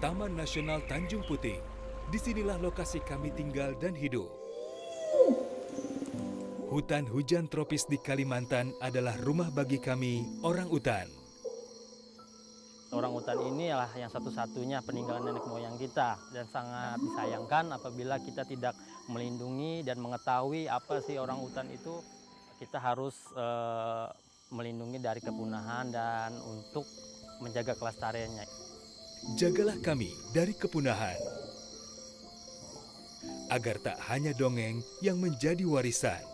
Taman Nasional Tanjung Puting. Disinilah lokasi kami tinggal dan hidup. Hutan hujan tropis di Kalimantan adalah rumah bagi kami, orang utan. Orang utan ini adalah yang satu-satunya peninggalan nenek moyang kita dan sangat disayangkan apabila kita tidak melindungi dan mengetahui apa sih orang utan itu. Kita harus melindungi dari kepunahan dan untuk menjaga kelestariannya. Jagalah kami dari kepunahan. Agar tak hanya dongeng yang menjadi warisan.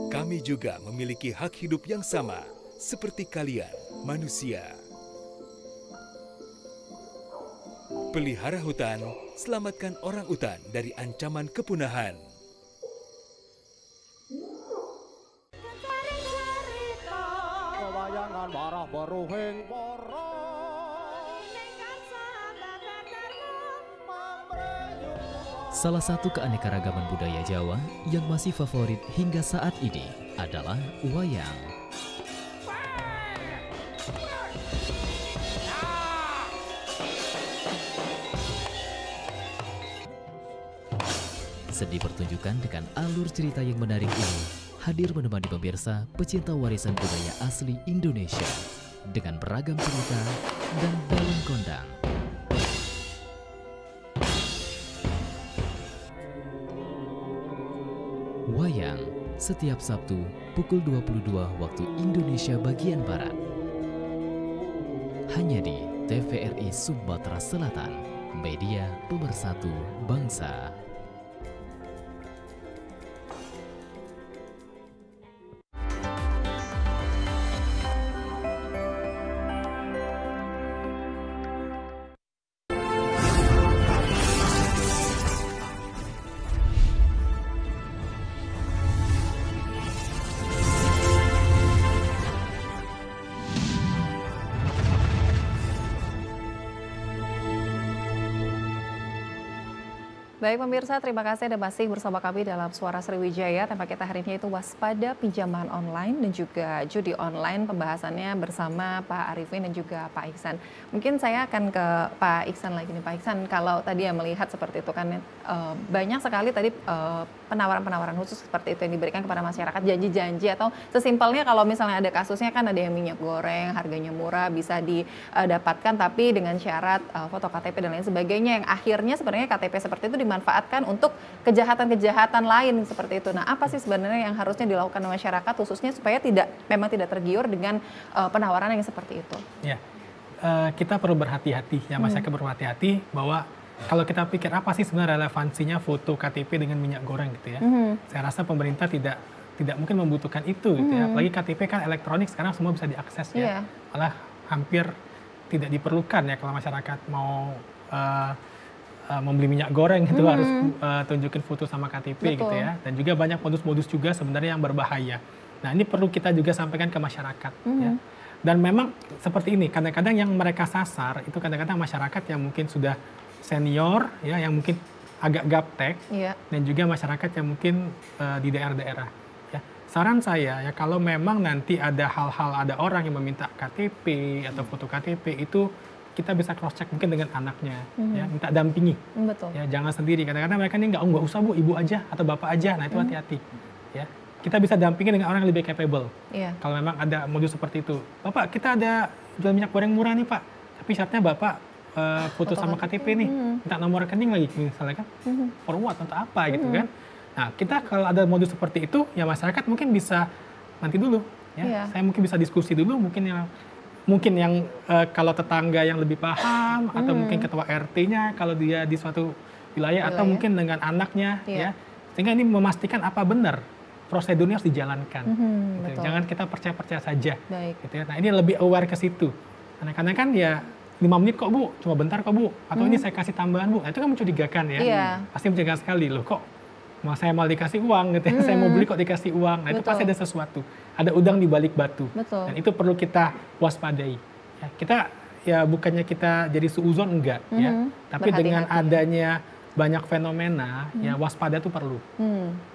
Kami juga memiliki hak hidup yang sama seperti kalian, manusia. Pelihara hutan, selamatkan orang utan dari ancaman kepunahan. Salah satu keanekaragaman budaya Jawa yang masih favorit hingga saat ini adalah wayang. Seni pertunjukan dengan alur cerita yang menarik ini hadir menemani pemirsa pecinta warisan budaya asli Indonesia dengan beragam cerita dan daun kondang. Wayang setiap Sabtu pukul 22 waktu Indonesia bagian Barat. Hanya di TVRI Sumatera Selatan, media pemersatu bangsa. Baik pemirsa, terima kasih Anda masih bersama kami dalam Suara Sriwijaya. Tema kita hari ini itu waspada pinjaman online dan juga judi online. Pembahasannya bersama Pak Arifin dan juga Pak Iksan. Mungkin saya akan ke Pak Iksan lagi nih. Pak Iksan, kalau tadi ya melihat seperti itu kan banyak sekali tadi penawaran-penawaran khusus seperti itu yang diberikan kepada masyarakat, janji-janji atau sesimpelnya kalau misalnya ada kasusnya kan ada yang minyak goreng harganya murah bisa didapatkan tapi dengan syarat foto KTP dan lain sebagainya yang akhirnya sebenarnya KTP seperti itu dimanfaatkan untuk kejahatan-kejahatan lain seperti itu. Nah, apa sih sebenarnya yang harusnya dilakukan masyarakat khususnya supaya memang tidak tergiur dengan penawaran yang seperti itu? Ya, kita perlu berhati-hati ya, masyarakat perlu berhati-hati bahwa kalau kita pikir apa sih sebenarnya relevansinya foto KTP dengan minyak goreng gitu ya. Saya rasa pemerintah tidak mungkin membutuhkan itu gitu ya. Apalagi KTP kan elektronik sekarang semua bisa diakses ya. Malah hampir tidak diperlukan ya kalau masyarakat mau membeli minyak goreng itu harus tunjukin foto sama KTP gitu ya. Dan juga banyak modus-modus juga sebenarnya yang berbahaya. Nah, ini perlu kita juga sampaikan ke masyarakat ya. Dan memang seperti ini, kadang-kadang yang mereka sasar itu kadang-kadang masyarakat yang mungkin sudah senior ya, yang mungkin agak gaptek dan juga masyarakat yang mungkin di daerah-daerah ya. Saran saya ya, kalau memang nanti ada ada orang yang meminta KTP atau foto KTP itu kita bisa cross check mungkin dengan anaknya ya, minta dampingi. Ya, jangan sendiri. Kadang-kadang mereka ini nggak usah Bu, ibu aja atau bapak aja. Nah, itu hati-hati ya. Kita bisa dampingi dengan orang yang lebih capable. Kalau memang ada modus seperti itu. Bapak, kita ada jual minyak goreng murah nih Pak, tapi syaratnya Bapak foto sama KTP nih, minta nomor rekening lagi misalnya kan, for what, untuk apa gitu kan. Nah, kita kalau ada modus seperti itu, ya masyarakat mungkin bisa nanti dulu ya. Saya mungkin bisa diskusi dulu, mungkin yang kalau tetangga yang lebih paham atau mungkin ketua RT-nya kalau dia di suatu wilayah atau mungkin dengan anaknya ya, sehingga ini memastikan apa benar prosedurnya harus dijalankan. Gitu. Jangan kita percaya saja. Gitu ya. Nah, ini lebih aware ke situ. Karena kan ya 5 menit kok Bu, cuma bentar kok Bu, atau ini saya kasih tambahan Bu. Nah, itu kan mencurigakan ya. Pasti mencurigakan sekali loh, kok saya mau dikasih uang gitu ya, saya mau beli kok dikasih uang. Nah, itu pasti ada sesuatu. Ada udang di balik batu. Dan itu perlu kita waspadai. Ya, kita ya bukannya kita jadi suuzon enggak ya, tapi dengan adanya banyak fenomena ya waspada itu perlu.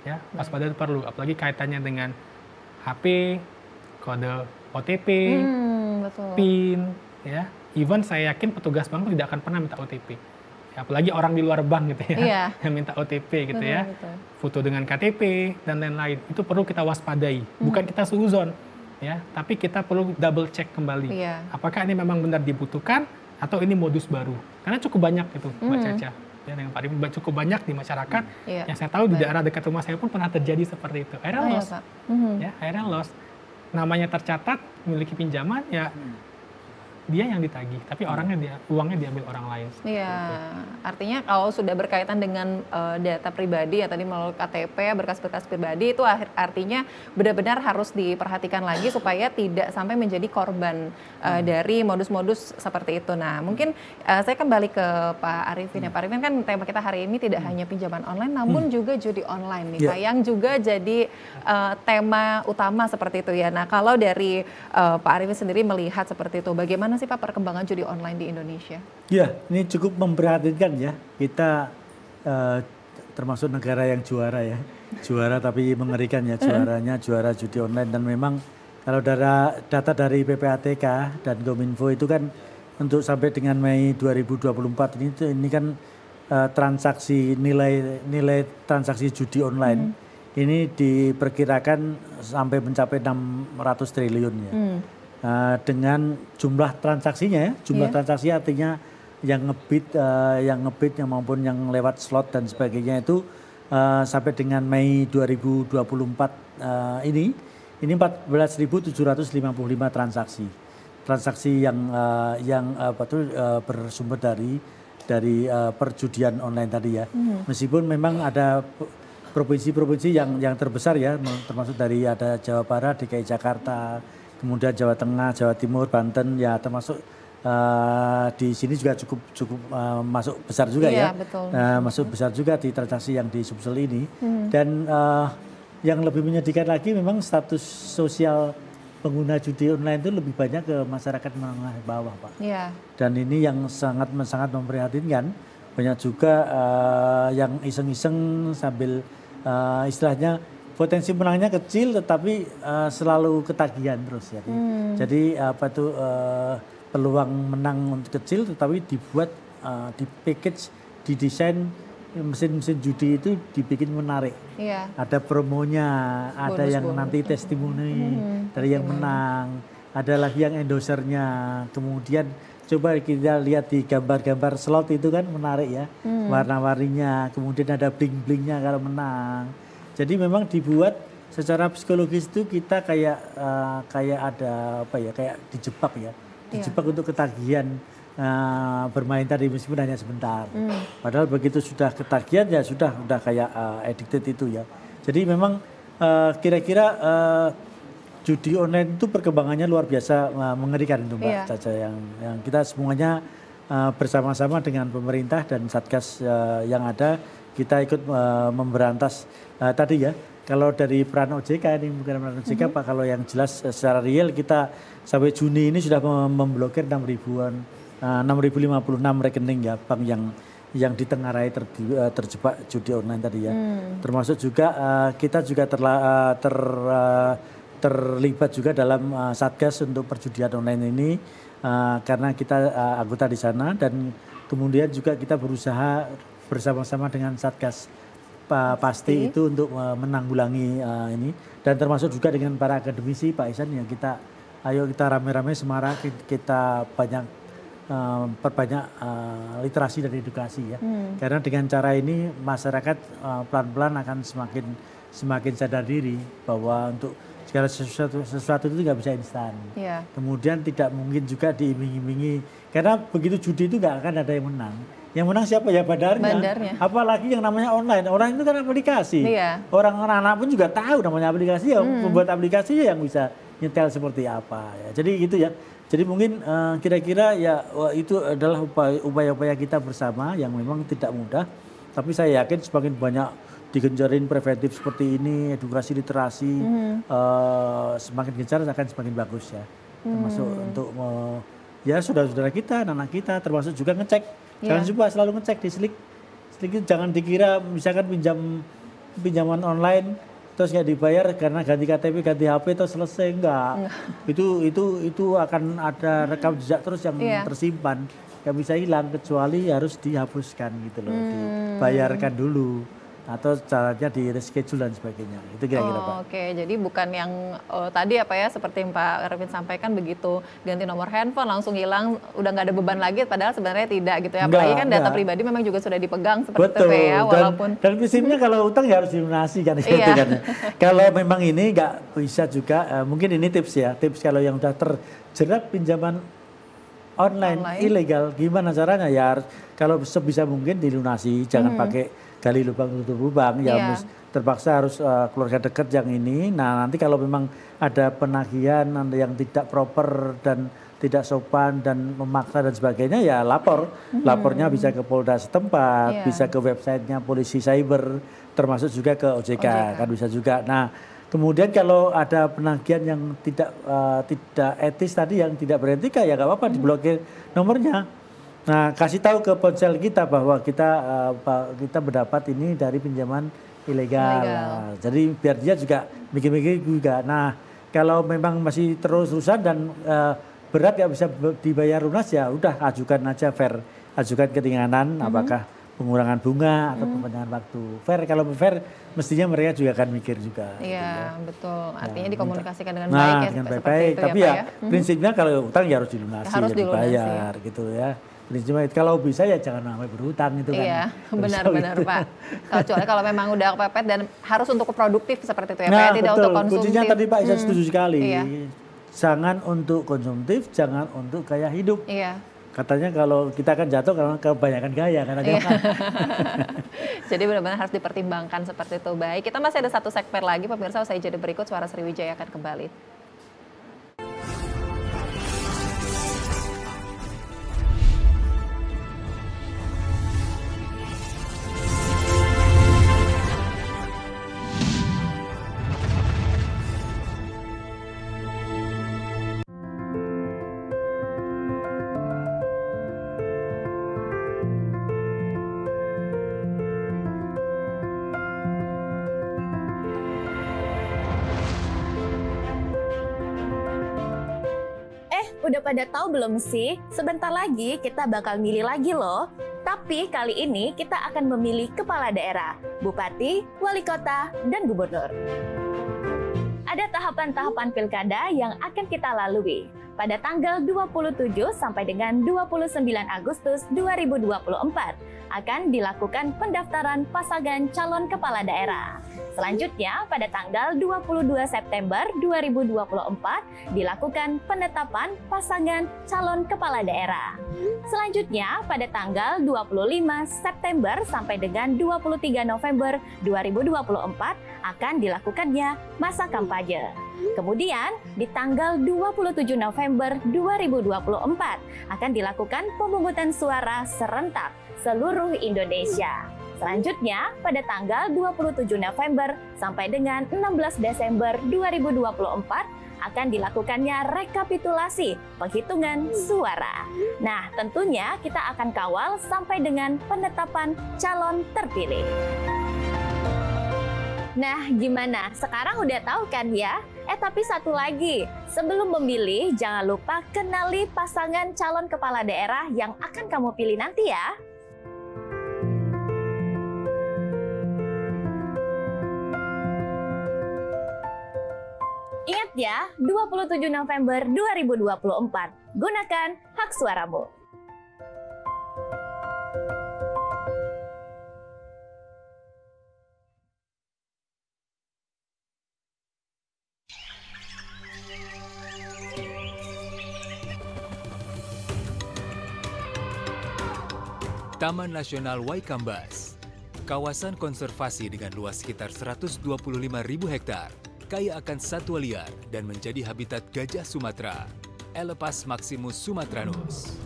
Ya, waspada itu perlu, apalagi kaitannya dengan HP, kode OTP, PIN ya. Even saya yakin petugas bank tidak akan pernah minta OTP. Ya, apalagi orang di luar bank gitu ya, yang minta OTP gitu ya. Foto dengan KTP dan lain-lain. Itu perlu kita waspadai. Bukan kita suuzon ya, tapi kita perlu double check kembali. Apakah ini memang benar dibutuhkan atau ini modus baru? Karena cukup banyak itu, Mbak Caca. Ya, dengan Pak Arifin cukup banyak di masyarakat. Yang saya tahu di daerah dekat rumah saya pun pernah terjadi seperti itu. Akhirnya loss. Ya, akhirnya loss. Namanya tercatat memiliki pinjaman ya, dia yang ditagih, tapi uangnya diambil orang lain. Iya, artinya kalau sudah berkaitan dengan data pribadi ya tadi melalui KTP, berkas-berkas pribadi itu artinya benar-benar harus diperhatikan lagi supaya tidak sampai menjadi korban dari modus-modus seperti itu. Nah, mungkin saya kembali ke Pak Arifin ya. Pak Arifin kan tema kita hari ini tidak hanya pinjaman online, namun juga judi online nih, Pak, yang juga jadi tema utama seperti itu ya. Nah, kalau dari Pak Arifin sendiri melihat seperti itu, bagaimana sih Pak perkembangan judi online di Indonesia? Ya, ini cukup memprihatinkan ya. Kita termasuk negara yang juara ya. Juara tapi mengerikan ya, juara judi online. Dan memang kalau data dari PPATK dan Kominfo itu kan untuk sampai dengan Mei 2024 ini kan transaksi nilai transaksi judi online ini diperkirakan sampai mencapai 600 triliun ya. Dengan jumlah transaksinya ya, transaksi artinya yang ngebit maupun yang lewat slot dan sebagainya itu sampai dengan Mei 2024 ini 14.755 transaksi yang bersumber dari perjudian online tadi ya. Meskipun memang ada provinsi-provinsi yang terbesar ya, termasuk dari ada Jawa Barat, DKI Jakarta, kemudian Jawa Tengah, Jawa Timur, Banten ya, termasuk di sini juga cukup masuk besar juga ya. Betul. Masuk besar juga di transaksi yang di Sumsel ini. Dan yang lebih menyedihkan lagi memang status sosial pengguna judi online itu lebih banyak ke masyarakat menengah bawah, Pak. Dan ini yang sangat memprihatinkan banyak juga yang iseng-iseng sambil istilahnya potensi menangnya kecil tetapi selalu ketagihan terus ya. Jadi apa tuh peluang menang untuk kecil tetapi dibuat di package, didesain mesin-mesin judi itu dibikin menarik. Iya. Ada promonya, ada yang nanti testimoni dari yang menang, ada lagi yang endorsernya. Kemudian coba kita lihat di gambar-gambar slot itu kan menarik ya, warna-warninya. Kemudian ada bling-blingnya kalau menang. Jadi memang dibuat secara psikologis itu kita kayak ada apa ya, kayak dijebak ya, dijebak untuk ketagihan. Bermain tadi meskipun hanya sebentar. Padahal begitu sudah ketagihan ya sudah kayak addicted itu ya. Jadi memang kira-kira judi online itu perkembangannya luar biasa mengerikan itu Mbak Caca, yang kita semuanya bersama-sama dengan pemerintah dan Satgas yang ada kita ikut memberantas tadi ya. Kalau dari peran OJK ini bukan peran OJK Pak, kalau yang jelas secara real kita sampai Juni ini sudah memblokir 6.056 rekening ya bank yang ditengarai terjebak judi online tadi ya. Termasuk juga kita juga terlibat juga dalam Satgas untuk perjudian online ini karena kita anggota di sana, dan kemudian juga kita berusaha bersama-sama dengan Satgas pasti itu untuk menanggulangi ini, dan termasuk juga dengan para akademisi Pak Ihsan yang kita rame-rame Semarang kita perbanyak literasi dan edukasi ya. Karena dengan cara ini masyarakat pelan-pelan akan semakin sadar diri bahwa untuk segala sesuatu itu nggak bisa instan. Kemudian tidak mungkin juga diiming-imingi, karena begitu judi itu nggak akan ada yang menang. Yang menang siapa ya? Bandarnya. Apalagi yang namanya online. Orang itu kan aplikasi. Orang anak pun juga tahu namanya aplikasi ya. Pembuat aplikasi yang bisa nyetel seperti apa ya. Jadi gitu ya. Jadi mungkin kira-kira ya itu adalah upaya-upaya kita bersama yang memang tidak mudah. Tapi saya yakin semakin banyak digencarin preventif seperti ini, edukasi literasi, semakin gencar akan semakin bagus ya. Termasuk untuk ya saudara-saudara kita, anak kita, termasuk juga ngecek. Jangan coba selalu ngecek di Slik. Slik itu jangan dikira misalkan pinjaman online terus nggak dibayar karena ganti KTP, ganti HP terus selesai, enggak. Itu akan ada rekam jejak terus yang tersimpan, nggak bisa hilang kecuali harus dihapuskan gitu loh, dibayarkan dulu atau caranya di reschedule dan sebagainya. Itu kira-kira Pak. Oke, jadi bukan yang tadi apa ya seperti Pak Erwin sampaikan begitu ganti nomor handphone langsung hilang, udah nggak ada beban lagi, padahal sebenarnya tidak gitu ya. Apalagi kan data pribadi memang juga sudah dipegang seperti itu ya, walaupun dan prinsipnya kalau utang ya harus dilunasi kan gitu kan. Kalau memang ini nggak bisa juga, mungkin ini tips ya, tips kalau yang udah terjerat pinjaman online ilegal, gimana caranya ya? Kalau sebisa mungkin dilunasi, jangan pakai gali lubang tutup lubang, ya terpaksa harus keluarga dekat yang ini. Nah nanti kalau memang ada penagihan yang tidak proper dan tidak sopan dan memaksa dan sebagainya ya lapornya bisa ke Polda setempat, bisa ke websitenya polisi cyber, termasuk juga ke OJK. Kan bisa juga. Nah kemudian kalau ada penagihan yang tidak etis tadi, yang tidak beretika, ya nggak apa-apa diblokir nomornya. Nah, kasih tahu ke ponsel kita bahwa kita mendapat ini dari pinjaman ilegal. Jadi biar dia juga mikir-mikir juga. Nah, kalau memang masih terus-terusan dan berat nggak bisa dibayar lunas, ya udah ajukan aja fair, ajukan keringanan, apakah pengurangan bunga atau perpanjangan waktu. Fair, kalau fair mestinya mereka juga akan mikir juga. Iya, betul. Artinya dikomunikasikan dengan baik ya. Dengan baik-baik. Tapi ya prinsipnya kalau utang ya harus dilunasi, dibayar gitu ya. Prinsipnya kalau bisa ya jangan sampai berhutang itu kan. Iya, benar-benar Pak. Kecuali kalau memang udah kepepet dan harus untuk produktif seperti itu ya Pak, tidak untuk konsumtif. Kuncinya tadi Pak Isa setuju sekali. Jangan untuk konsumtif, jangan untuk gaya hidup. Katanya kalau kita akan jatuh karena kebanyakan gaya katanya. Jadi benar-benar harus dipertimbangkan seperti itu. Baik, kita masih ada satu segmen lagi pemirsa, usai jeda berikut Suara Sriwijaya akan kembali. udah pada tahu belum sih? Sebentar lagi kita bakal milih lagi loh. Tapi kali ini kita akan memilih kepala daerah, bupati, wali kota, dan gubernur. Ada tahapan-tahapan pilkada yang akan kita lalui. Pada tanggal 27 sampai dengan 29 Agustus 2024 akan dilakukan pendaftaran pasangan calon kepala daerah. Selanjutnya, pada tanggal 22 September 2024 dilakukan penetapan pasangan calon kepala daerah. Selanjutnya, pada tanggal 25 September sampai dengan 23 November 2024 akan dilakukannya masa kampanye. Kemudian, di tanggal 27 November 2024 akan dilakukan pemungutan suara serentak seluruh Indonesia. Selanjutnya, pada tanggal 27 November sampai dengan 16 Desember 2024 akan dilakukannya rekapitulasi penghitungan suara. Nah, tentunya kita akan kawal sampai dengan penetapan calon terpilih. Nah, gimana? Sekarang udah tahu kan ya? Tapi satu lagi, sebelum memilih jangan lupa kenali pasangan calon kepala daerah yang akan kamu pilih nanti ya. Ingat ya, 27 November 2024, gunakan hak suaramu. Taman Nasional Waikambas, kawasan konservasi dengan luas sekitar 125.000 hektar, kaya akan satwa liar dan menjadi habitat gajah Sumatera, Elephas maximus sumatranus.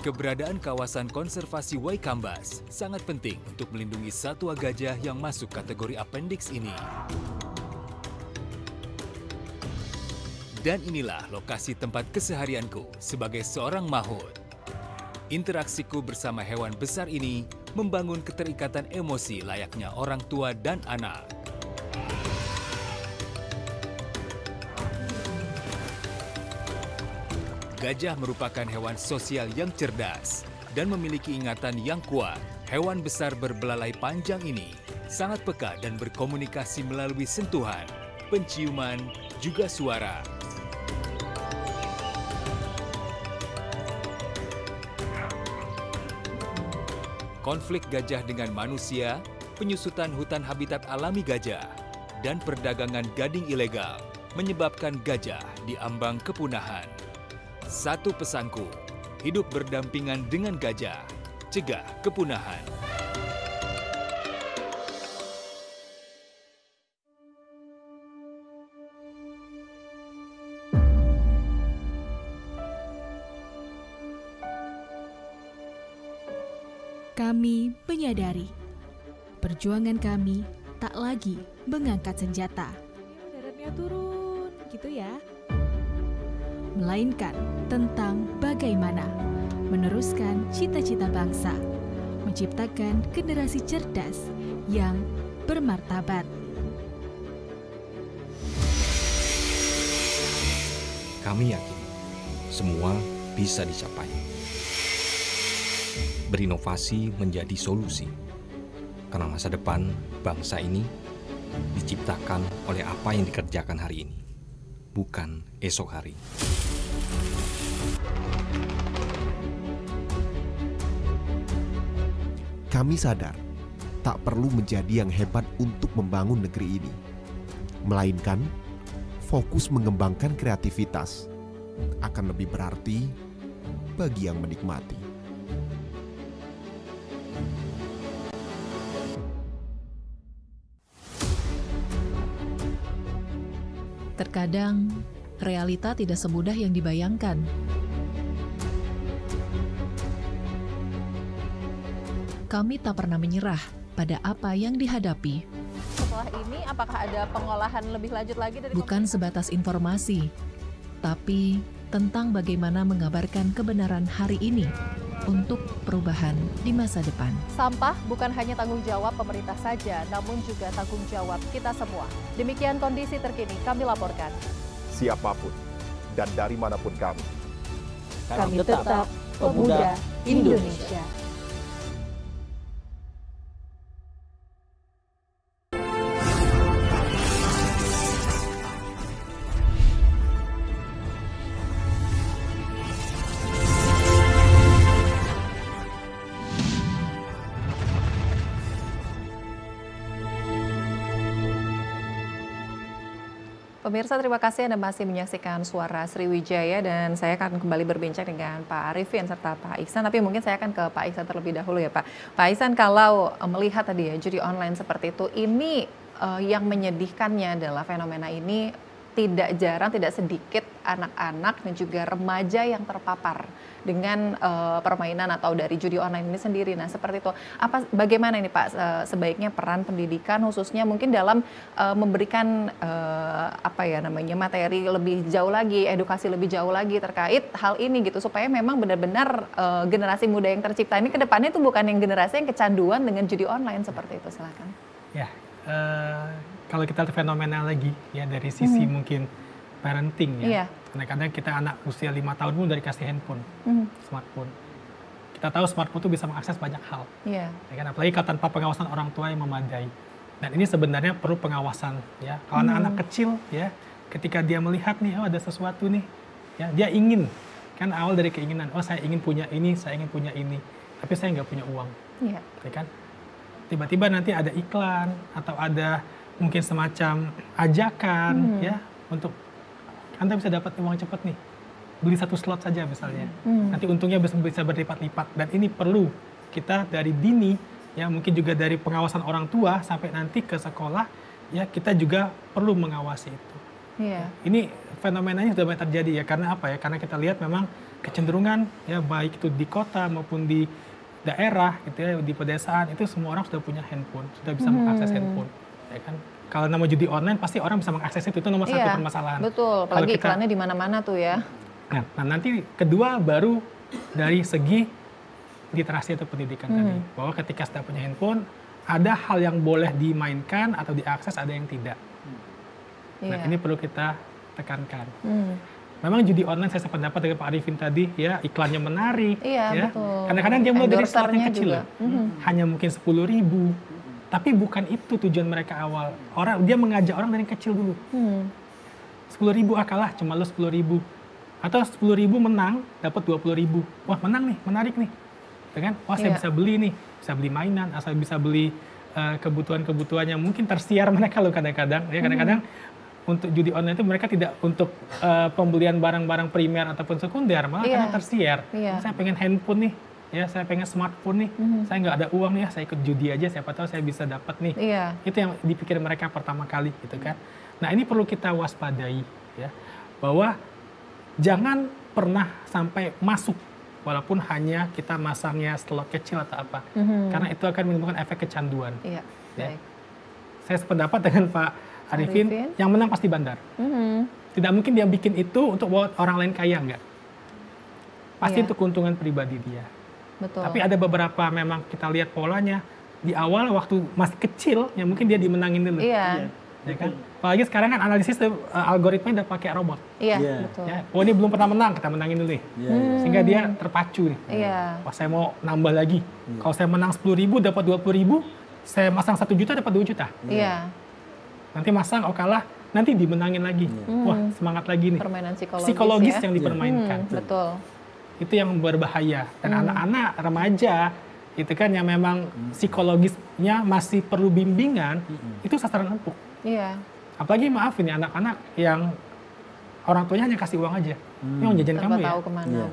Keberadaan kawasan konservasi Waikambas sangat penting untuk melindungi satwa gajah yang masuk kategori appendix ini. Dan inilah lokasi tempat keseharianku sebagai seorang mahout. Interaksiku bersama hewan besar ini membangun keterikatan emosi layaknya orang tua dan anak. Gajah merupakan hewan sosial yang cerdas dan memiliki ingatan yang kuat. Hewan besar berbelalai panjang ini sangat peka dan berkomunikasi melalui sentuhan, penciuman, juga suara. Konflik gajah dengan manusia, penyusutan hutan habitat alami gajah, dan perdagangan gading ilegal menyebabkan gajah diambang kepunahan. Satu pesanku, hidup berdampingan dengan gajah, cegah kepunahan. Kami menyadari perjuangan kami tak lagi mengangkat senjata. Daratnya turun, gitu ya. Melainkan tentang bagaimana meneruskan cita-cita bangsa, menciptakan generasi cerdas yang bermartabat. Kami yakin semua bisa dicapai. Berinovasi menjadi solusi, karena masa depan bangsa ini diciptakan oleh apa yang dikerjakan hari ini, bukan esok hari. Kami sadar tak perlu menjadi yang hebat untuk membangun negeri ini, melainkan fokus mengembangkan kreativitas akan lebih berarti bagi yang menikmati. Terkadang, realita tidak semudah yang dibayangkan. Kami tak pernah menyerah pada apa yang dihadapi. Setelah ini, apakah ada pengolahan lebih lanjut lagi dari bukan sebatas informasi, tapi tentang bagaimana mengabarkan kebenaran hari ini untuk perubahan di masa depan. Sampah bukan hanya tanggung jawab pemerintah saja, namun juga tanggung jawab kita semua. Demikian kondisi terkini kami laporkan. siapapun dan dari manapun kami. Kami tetap pemuda Indonesia. Pemirsa, terima kasih Anda masih menyaksikan Suara Sriwijaya dan saya akan kembali berbincang dengan Pak Arifin serta Pak Ihsan. Tapi mungkin saya akan ke Pak Ihsan terlebih dahulu ya Pak. Pak Ihsan, kalau melihat tadi ya judi online seperti itu, ini yang menyedihkannya adalah fenomena ini tidak jarang, tidak sedikit anak-anak dan juga remaja yang terpapar dengan permainan atau dari judi online ini sendiri. Nah, seperti itu. Bagaimana ini Pak sebaiknya peran pendidikan khususnya mungkin dalam memberikan materi lebih jauh lagi, edukasi lebih jauh lagi terkait hal ini gitu supaya memang benar-benar generasi muda yang tercipta ini ke depannya itu bukan yang generasi yang kecanduan dengan judi online seperti itu. Silakan. Ya, kalau kita lihat fenomena lagi ya dari sisi mungkin parenting ya. Iya. Kadang-kadang kita anak usia 5 tahun pun udah dikasih handphone, smartphone. Kita tahu smartphone itu bisa mengakses banyak hal. Iya. Ya kan? Apalagi kalau tanpa pengawasan orang tua yang memadai. Dan ini sebenarnya perlu pengawasan ya. Kalau anak-anak kecil ya, ketika dia melihat nih, oh ada sesuatu nih, ya dia ingin, kan awal dari keinginan, oh saya ingin punya ini, saya ingin punya ini, tapi saya nggak punya uang. Iya. Ya kan? Tiba-tiba nanti ada iklan atau ada mungkin semacam ajakan ya untuk Anda bisa dapat uang cepat nih, beli 1 slot saja misalnya, nanti untungnya bisa berlipat-lipat. Dan ini perlu kita dari dini, ya mungkin juga dari pengawasan orang tua sampai nanti ke sekolah, ya kita juga perlu mengawasi itu. Iya. Ini fenomenanya sudah banyak terjadi ya, karena apa ya? Karena kita lihat memang kecenderungan ya baik itu di kota maupun di daerah gitu ya, di pedesaan itu semua orang sudah punya handphone, sudah bisa mengakses handphone, ya kan? Kalau nama judi online pasti orang bisa mengakses itu nomor satu permasalahan. Betul, apalagi iklannya di mana-mana tuh ya. Nah, nanti kedua baru dari segi literasi atau pendidikan tadi, bahwa ketika sudah punya handphone, ada hal yang boleh dimainkan atau diakses, ada yang tidak. Nah, ini perlu kita tekankan. Memang judi online saya sependapat dengan Pak Arifin tadi, ya iklannya menarik, ya. Betul. Kadang-kadang dia mulai dari slot yang kecil, hanya mungkin 10.000. Tapi bukan itu tujuan mereka awal. Dia mengajak orang dari kecil dulu. 10.000 kalah, cuma lo 10.000. Atau 10.000 menang, dapat 20.000. Wah menang nih, menarik nih. Kan? Wah saya bisa beli nih, bisa beli mainan, asal bisa beli kebutuhan-kebutuhannya. Mungkin tersiar mereka loh kadang-kadang. Ya kadang-kadang untuk judi online itu mereka tidak untuk pembelian barang-barang primer ataupun sekunder, malah karena tersiar. Saya pengen handphone nih. Ya saya pengen smartphone nih, saya nggak ada uang nih, saya ikut judi aja, siapa tahu saya bisa dapat nih. Itu yang dipikir mereka pertama kali gitu kan. Nah ini perlu kita waspadai ya, bahwa jangan pernah sampai masuk walaupun hanya kita masangnya slot kecil atau apa, karena itu akan menimbulkan efek kecanduan. Ya. Saya sependapat dengan Pak Arifin, yang menang pasti bandar. Tidak mungkin dia bikin itu untuk buat orang lain kaya, enggak. Pasti untuk keuntungan pribadi dia. Betul. Tapi ada beberapa memang kita lihat polanya di awal waktu masih kecil ya mungkin dia dimenangin dulu. Iya. Ya kan? Apalagi sekarang kan analisis algoritma udah pakai robot. Iya, betul. Ya, oh ini belum pernah menang, kita menangin dulu nih. Sehingga dia terpacu nih. Iya. Wah saya mau nambah lagi. Kalau saya menang 10.000 dapat 20.000, saya masang 1 juta dapat 2 juta. Iya. Nanti masang kalah, nanti dimenangin lagi. Wah semangat lagi nih. Permainan psikologis yang dipermainkan. Betul. Itu yang berbahaya. Dan anak-anak remaja itu kan yang memang psikologisnya masih perlu bimbingan, itu sasaran empuk. Iya. Apalagi maaf ini anak-anak yang orang tuanya hanya kasih uang aja. Ini uang jajan kamu ya.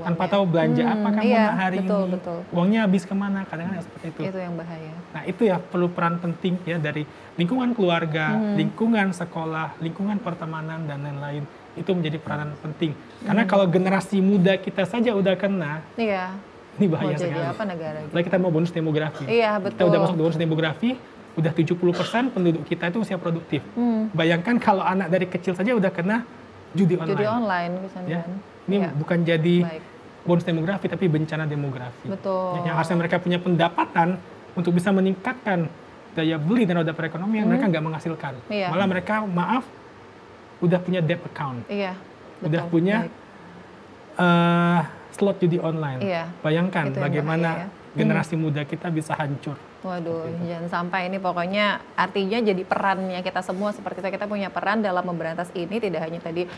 Tanpa tahu belanja apa kamu hari ini. Betul. Uangnya habis kemana, kadang-kadang seperti itu. Itu yang bahaya. Nah itu ya perlu peran penting ya dari lingkungan keluarga, lingkungan sekolah, lingkungan pertemanan dan lain-lain. Itu menjadi peranan penting. Karena kalau generasi muda kita saja udah kena, ini bahaya sekali. Jadi apa negara gitu? Lalu kita mau bonus demografi. Iya, betul. Kita udah masuk bonus demografi, udah 70% penduduk kita itu usia produktif. Bayangkan kalau anak dari kecil saja udah kena judi online. Judi online, ya. Ini bukan jadi bonus demografi, tapi bencana demografi. Betul. Yang harusnya mereka punya pendapatan untuk bisa meningkatkan daya beli dan roda perekonomian, mereka nggak menghasilkan. Malah mereka, maaf, udah punya debt account. Iya, betul. Udah punya slot judi online. Iya, Bayangkan itu yang bagaimana bahaya, ya. generasi muda kita bisa hancur. Waduh, jangan sampai ini pokoknya artinya jadi perannya kita semua seperti itu. Kita punya peran dalam memberantas ini, tidak hanya tadi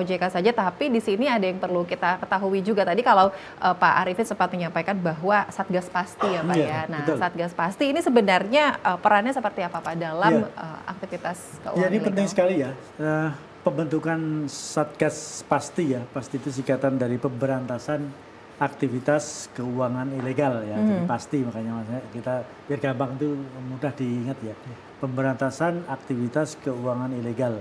OJK saja, tapi di sini ada yang perlu kita ketahui juga. Tadi kalau Pak Arifin sempat menyampaikan bahwa Satgas Pasti ya Pak ya. Nah, betul. Satgas Pasti ini sebenarnya perannya seperti apa Pak dalam aktivitas keuangan ya, ini ilegal? penting sekali ya. Pembentukan Satgas Pasti ya, Pasti itu singkatan dari pemberantasan aktivitas keuangan ilegal ya, jadi pasti, makanya kita biar gampang itu mudah diingat ya. Pemberantasan aktivitas keuangan ilegal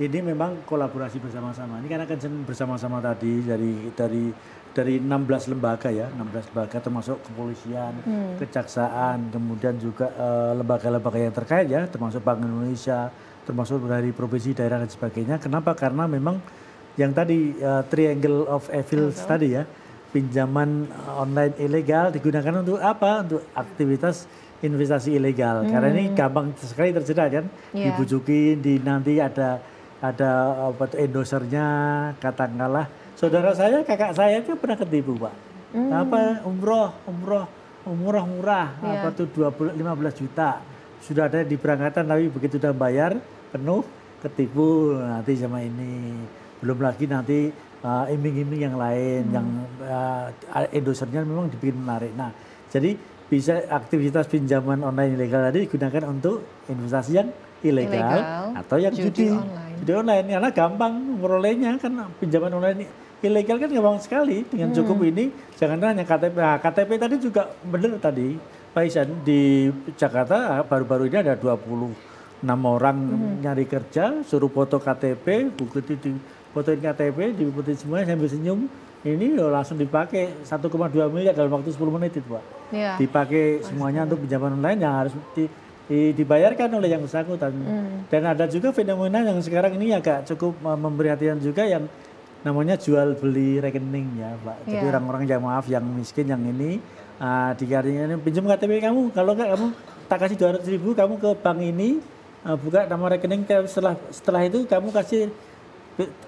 ini memang kolaborasi bersama-sama. Ini karena kan bersama-sama tadi dari 16 lembaga ya, 16 lembaga termasuk kepolisian, kejaksaan, kemudian juga lembaga-lembaga yang terkait ya, termasuk Bank Indonesia, termasuk dari provinsi, daerah dan sebagainya. Kenapa? Karena memang yang tadi triangle of evils tadi ya, pinjaman online ilegal digunakan untuk apa? Untuk aktivitas investasi ilegal. Karena ini gampang sekali terjerat kan, dibujukin, nanti ada endorsernya, katakanlah saudara saya, kakak saya itu pernah ketipu Pak. Apa umroh murah, apa tuh 15 juta. Sudah ada di berangkatan, tapi begitu udah bayar penuh ketipu nanti sama ini. Belum lagi nanti iming-iming yang lain, yang endorsernya memang dibikin menarik. Nah, jadi bisa aktivitas pinjaman online ilegal tadi digunakan untuk investasi yang ilegal atau yang judi online. Karena gampang merolehnya kan, pinjaman online ilegal kan gampang sekali. Dengan cukup ini, jangan hanya KTP. Nah, KTP tadi juga benar tadi, Pak Isan, di Jakarta baru-baru ini ada 26 orang nyari kerja, suruh foto KTP, bukti fotoin KTP, diputin semuanya sambil senyum, ini langsung dipakai 1,2 miliar dalam waktu 10 menit itu Pak. Dipakai semuanya untuk pinjaman online yang harus dibayarkan oleh yang bersangkutan. Dan ada juga fenomena yang sekarang ini agak cukup memberi perhatian juga, yang namanya jual beli rekening ya Pak. Jadi orang-orang yang yang miskin yang ini dikarinya pinjam KTP kamu, kalau enggak kamu tak kasih 200.000, kamu ke bank ini buka nama rekening, setelah itu kamu kasih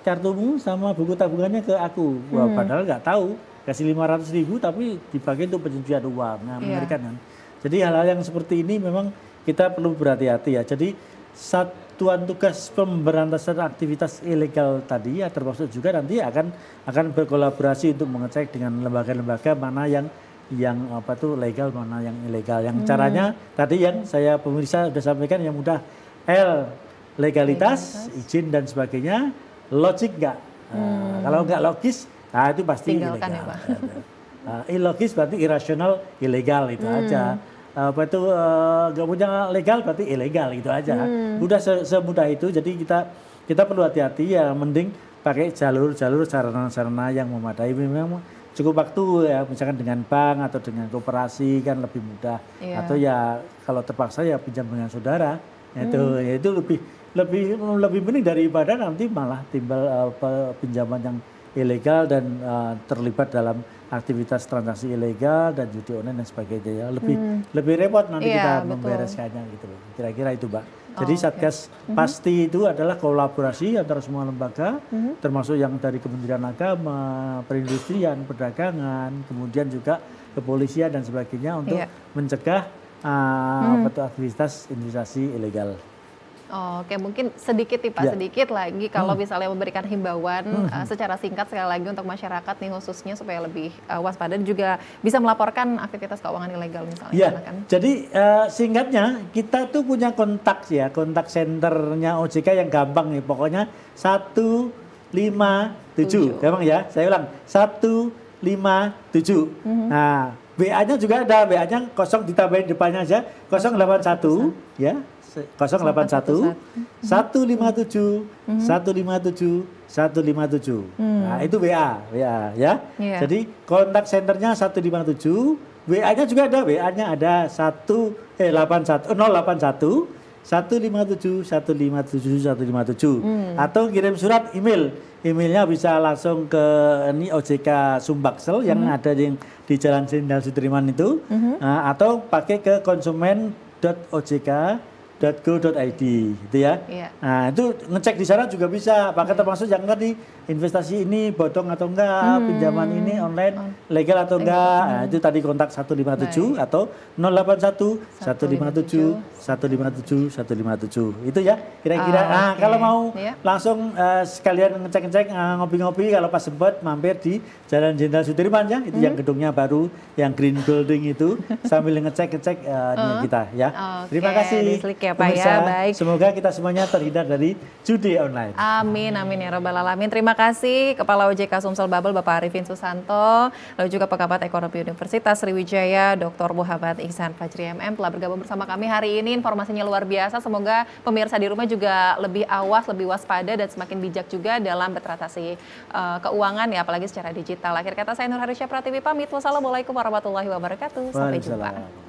kartumu sama buku tabungannya ke aku. Wah, padahal nggak tahu, kasih 500.000 tapi dipakai untuk pencucian uang. Nah, mengerikan kan. Jadi hal-hal yang seperti ini memang kita perlu berhati-hati ya. Jadi satuan tugas pemberantasan aktivitas ilegal tadi ya, termasuk juga nanti akan berkolaborasi untuk mengecek dengan lembaga-lembaga mana yang apa tuh legal, mana yang ilegal. Yang caranya tadi yang saya pemirsa sudah sampaikan, yang mudah, legalitas, izin dan sebagainya. Logik nggak? Kalau nggak logis, nah itu pasti tinggalkan ilegal. Ya, Pak. Ilogis berarti irasional, ilegal itu aja. Apa itu nggak punya legal berarti ilegal gitu aja. Udah semudah itu. Jadi kita perlu hati-hati ya. Mending pakai jalur-jalur sarana-sarana yang memadai. Memang cukup waktu ya, misalkan dengan bank atau dengan koperasi kan lebih mudah. Atau ya kalau terpaksa ya pinjam dengan saudara. Itu lebih bening daripada nanti malah timbal pinjaman yang ilegal dan terlibat dalam aktivitas transaksi ilegal dan judi online dan sebagainya ya. Lebih repot nanti kita membereskannya gitu loh. Kira-kira itu Mbak. Jadi Satgas Pasti itu adalah kolaborasi antara semua lembaga, termasuk yang dari Kementerian Agama, Perindustrian, Perdagangan, kemudian juga kepolisian dan sebagainya untuk mencegah aktivitas investasi ilegal. Oke, mungkin sedikit nih Pak, sedikit lagi kalau misalnya memberikan himbauan secara singkat sekali lagi untuk masyarakat nih khususnya supaya lebih waspada dan juga bisa melaporkan aktivitas keuangan ilegal misalnya. Ya, jadi singkatnya kita tuh punya kontak ya, kontak senternya OJK yang gampang nih, pokoknya 157, gampang ya, saya ulang 157. Nah, WA-nya juga ada, WA-nya kosong ditambahin depannya aja 081 ya. 081 157 157 157. Nah, itu WA ya. Jadi kontak senternya 157, WA-nya juga ada, WA-nya ada 081 157 157 157. Atau kirim surat email. Emailnya bisa langsung ke ini OJK Sumbaksel yang ada di Jalan Jenderal Sudirman itu, atau pakai ke konsumen.ojk .go.id gitu ya. Nah, itu ngecek di sana juga bisa. Bahkan termasuk yang tadi investasi ini bodong atau enggak, pinjaman ini online legal atau enggak. Nah, itu tadi kontak 157 atau 081 157 157 157. Itu ya kira-kira. Nah, kalau mau langsung sekalian ngecek-ngecek ngopi-ngopi kalau pas sempat mampir di Jalan Jenderal Sudirman ya. Itu yang gedungnya baru, yang green building itu sambil ngecek-ngecek kita ya. Terima kasih. Ya, Pak, ya, baik. Semoga kita semuanya terhindar dari judi online. Amin, amin ya Rabbal Alamin. Terima kasih Kepala OJK Sumsel Bubble Bapak Arifin Susanto, lalu juga Pengamat Ekonomi Universitas Sriwijaya Dr. Muhammad Ihsan Fajri MM telah bergabung bersama kami hari ini. Informasinya luar biasa. Semoga pemirsa di rumah juga lebih awas, lebih waspada dan semakin bijak juga dalam bertransaksi keuangan ya, apalagi secara digital. Akhir kata saya Nur Harisya Pratiwi pamit. Wassalamualaikum warahmatullahi wabarakatuh. Sampai jumpa.